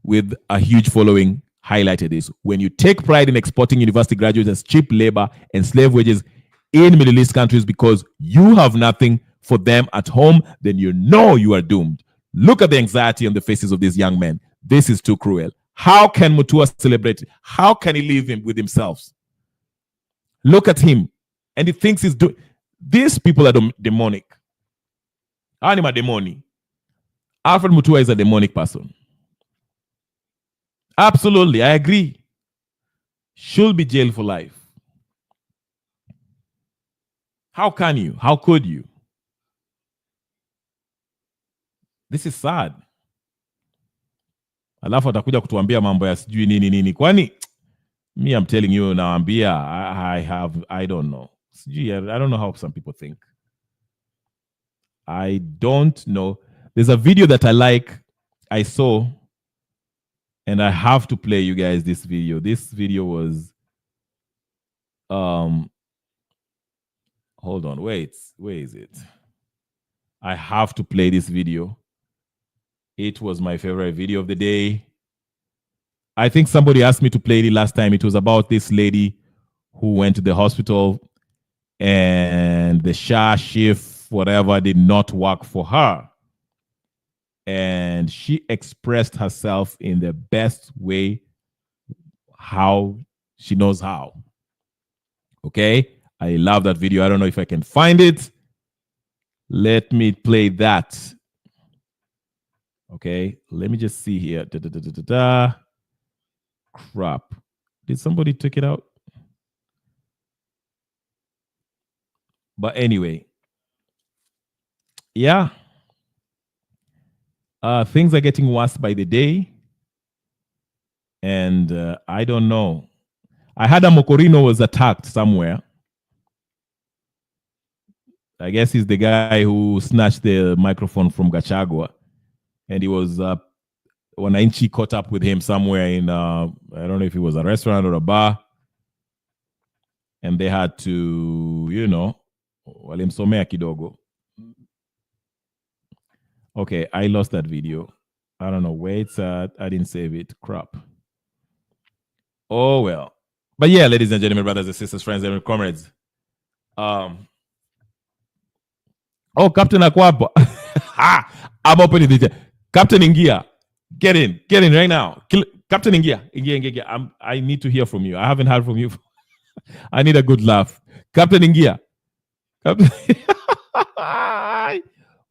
with a huge following highlighted this. When you take pride in exporting university graduates as cheap labor and slave wages in Middle East countries because you have nothing for them at home, then you know you are doomed. Look at the anxiety on the faces of these young men. This is too cruel. How can Mutua celebrate? How can he live with himself? Look at him. And he thinks he's doing. These people are demonic. Anima demoni. Alfred Mutua is a demonic person. Absolutely, I agree. Should be jailed for life. How can you? How could you? This is sad. Alafu atakuja kutuambia mambo ya sijui nini. Kwani me, I'm telling you naambia, I don't know. I don't know how some people think. I don't know. There's a video that I saw, and I have to play you guys this video. This video was hold on, wait, where is it? I have to play this video. It was my favorite video of the day. I think somebody asked me to play it last time. It was about this lady who went to the hospital and the SHA shift, whatever, did not work for her. And she expressed herself in the best way, how she knows how. Okay? I love that video. I don't know if I can find it. Let me play that. Okay, let me just see here. Crap. Did somebody take it out? But anyway. Yeah. Things are getting worse by the day. And I don't know. I heard a Mokorino was attacked somewhere. I guess he's the guy who snatched the microphone from Gachagua. And he was, Wananchi caught up with him somewhere in, I don't know if it was a restaurant or a bar. And they had to, walimsomea kidogo. Okay, I lost that video. I don't know where it's at. I didn't save it. Crap. Oh, well. But yeah, ladies and gentlemen, brothers and sisters, friends and comrades. Captain Akwapa. I'm opening the Captain Ingia. Get in right now. Captain Ingia. I need to hear from you. I haven't heard from you. I need a good laugh. Captain Ingia.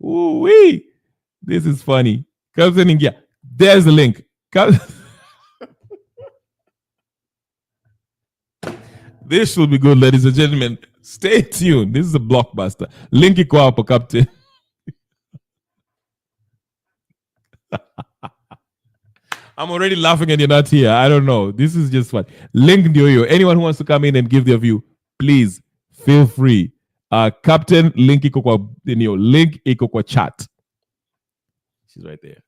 Ooh-wee. This is funny. Captain Ingia. There's the link. This should be good, ladies and gentlemen. Stay tuned. This is a blockbuster. Link iko hapo, Captain. I'm already laughing and you're not here. I don't know. This is just fun. Link ndio hiyo. Anyone who wants to come in and give their view, please feel free. Captain, link iko kwa link iko kwa chat. She's right there.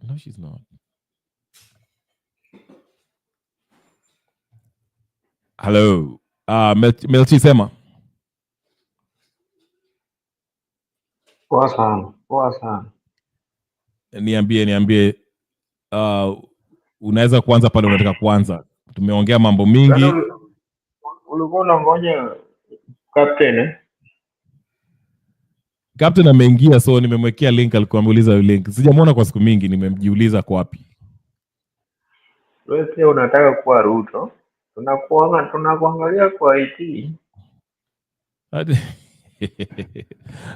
No, she's not. Hello. Melchi Sema. Poa sana. Niambie unaweza kuanza pale unataka kuanza. Tumeongea mambo mingi. Ulikuwa unangoja Captain? Captain ameingia, so nimemwekea link, alikuwa ameuliza link. Sijamwona kwa siku mingi, nimemjiuliza kwa wapi. wewe pia unataka kuwa Ruto, tunakuangalia kwa IT.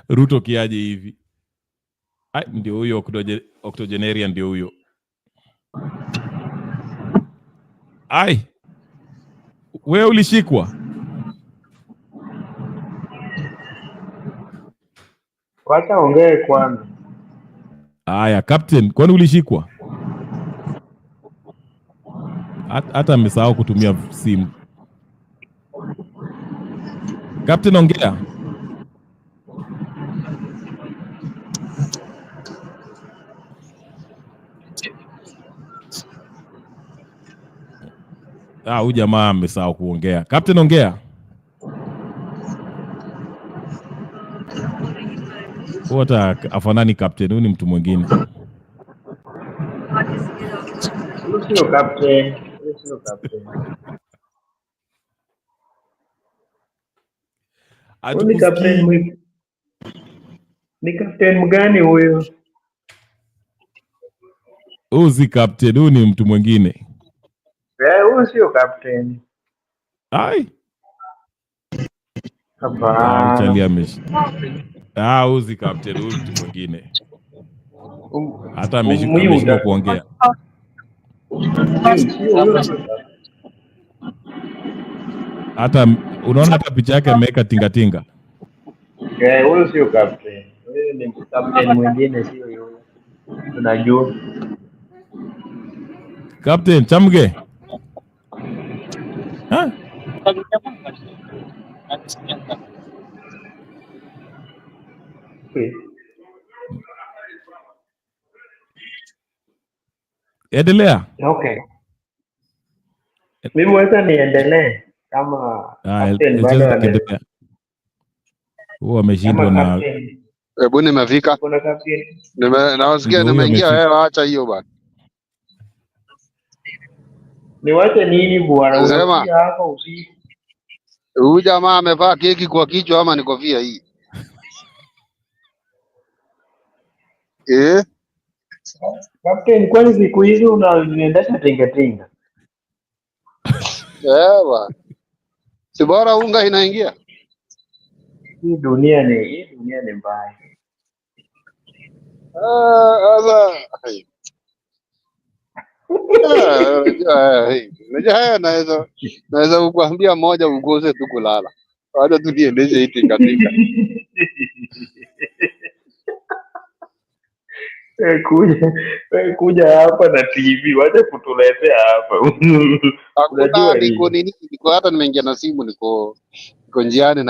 Ruto kiaje hivi? Ai, ndio huyo octogenarian, ndio huyo. Ai, wewe ulishikwa? Wacha ongee kwanza. Aya, Captain, kwani ulishikwa? Hata amesahau kutumia simu. Captain, ongea. Huyu jamaa amesahau kuongea. Captain, ongea. Hata afanani Captain, huyu ni mtu mwingine. Sio captain, sio captain. Ni captain ni captain mgani huyo? Huyu si captain, huyu ni mtu mwingine. Huyu sio captain. Ai. Hapana. Huyu si captain, huyu mtu mwingine. Hata ameshindwa kuongea. Hata unaona hata picha yake ameweka tingatinga. Huyu sio captain. Huyu ni captain mwingine, sio yule. Tunajua. Captain Chamge. Endelea. Okay. Mimi wacha niendelee kama captain bado anaendelea. Huwa ameshindwa na Hebu nimefika. Kuna captain. Nawasikia nimeingia, wewe acha hiyo bana. Niwache nini bwana? Unakuja hapa usiku. Huyu jamaa amevaa keki kwa kichwa ama ni kofia hii? Captain, kwani siku hizi unaendesha tinga? Bwana. Si bora unga inaingia? Hii dunia ni mbaya. Naweza kukuambia moja ukose tu kulala. Wacha tu niendeshe hii tinga. Kuja hapa na TV, wacha kutuletea hapa. Hakuna, niko hata nimeingia na simu, niko njiani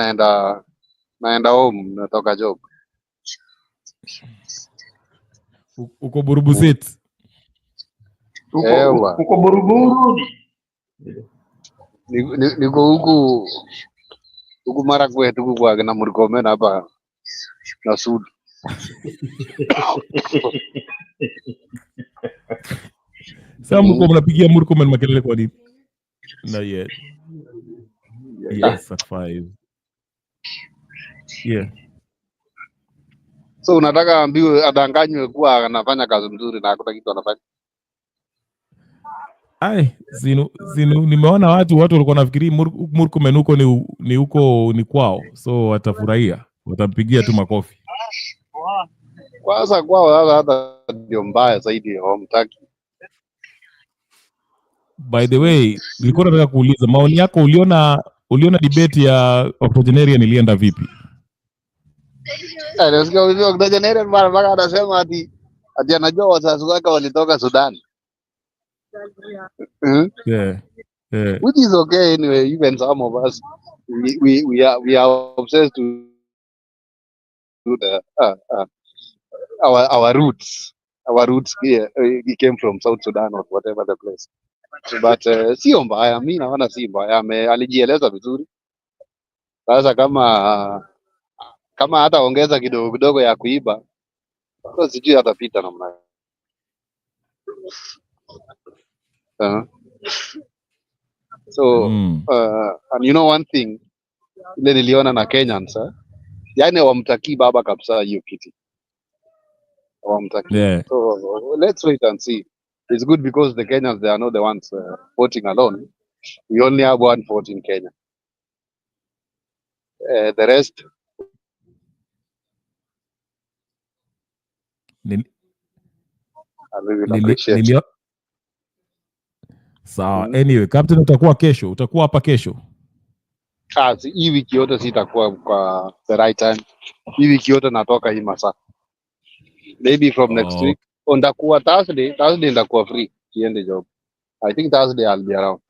naenda home, natoka job. Uko Burubuseti? Uko Buruburu? Niko huku Marakwet, huku kwa kina Murkomen hapa na Sud. Sasa mko mnapigia Murkomen makelele kwa nini? Na yet. Yes, at 5. Yeah. So unataka ambiwe adanganywe kuwa anafanya kazi mzuri na hakuna kitu anafanya? Ai, zinu nimeona watu walikuwa nafikiri Murkomen huko ni kwao. So watafurahia. Watampigia tu makofi. Kwanza kwao hata ndio mbaya zaidi, hawamtaki. By the way, nilikuwa nataka kuuliza maoni yako, uliona debate ya octogenarian ilienda vipi? Nasikia huyo octogenarian mpaka anasema ati anajua wazazi wake walitoka Sudan. Yeah. Which is okay anyway. Even some of us, we are obsessed to the our roots. Our roots here, we came from South Sudan or whatever the place. But sio mbaya, mimi naona si mbaya, alijieleza vizuri. Sasa kama hata ongeza kidogo ya kuiba, sasa sijui atapita namna. So and you know one thing, ile niliona na Kenyans, yani wamtakii baba kabisa hiyo kiti. Wamtakii. Yeah. So let's wait and see. It's good because the Kenyans, they are not the ones voting alone. We only have one vote in Kenya. The rest. We will appreciate. Sawa. Anyway, Captain, utakuwa hapa kesho. Hii wiki yote sitakuwa kwa the right time. Hii wiki yote natoka hii masaa. Maybe from next week. Ndakuwa Thursday ndakuwa free. Kiende job. I think Thursday I'll be around.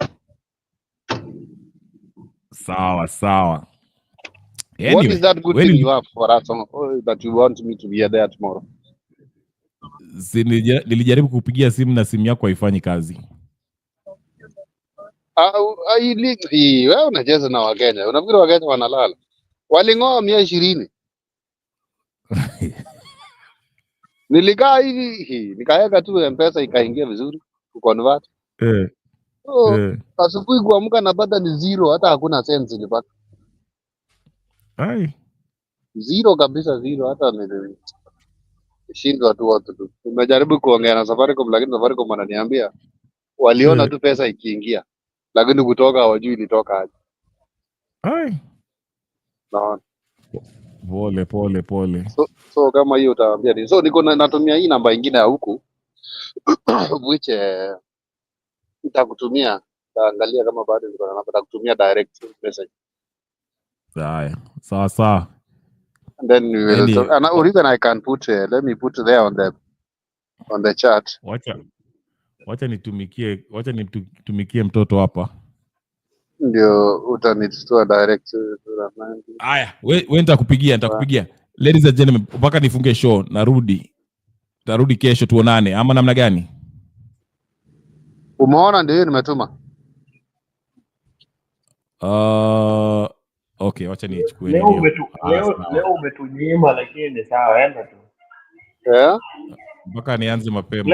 Sawa. Anyway, what is that good thing you have for us that you want me to be there tomorrow? Nilijaribu kupigia simu na simu yako haifanyi kazi. Wewe unacheza na Wakenya. Unafikiri Wakenya wanalala? Walingoa 120. Nilikaa hivi, nikaweka tu M-Pesa ikaingia vizuri kuconvert. Asubuhi kuamka napata ni zero, hata hakuna cents nilipata. Zero kabisa, zero, hata nilishindwa tu watu tu. Nimejaribu kuongea na Safaricom, lakini Safaricom wananiambia waliona tu pesa ikiingia, lakini kutoka hawajui ilitoka aje. Naona. Pole. So kama hiyo utaambia ni. So niko natumia hii namba nyingine ya huku which nitakutumia, taangalia kama bado niko na namba, nitakutumia direct message. Sawa. And then we will talk. And or even I can put let me put there on the chat. Wacha nitumikie mtoto hapa. Ndio utanitoa direct. Haya, wewe nitakupigia. Ladies and gentlemen, mpaka nifunge show, tarudi kesho tuonane ama namna gani? Umeona ndio nimetuma. Okay, wacha nichukue leo umetunyima, lakini ni sawa, enda tu. Mpaka nianze mapema.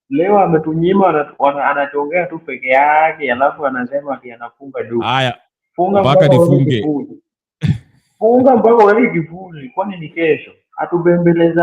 Leo ametunyima, anachongea tu peke yake, alafu anasema ati anafunga duka. Haya. Funga mpaka nifunge. Funga mpaka uweke kifuli, kwani ni kesho. Atubembeleza.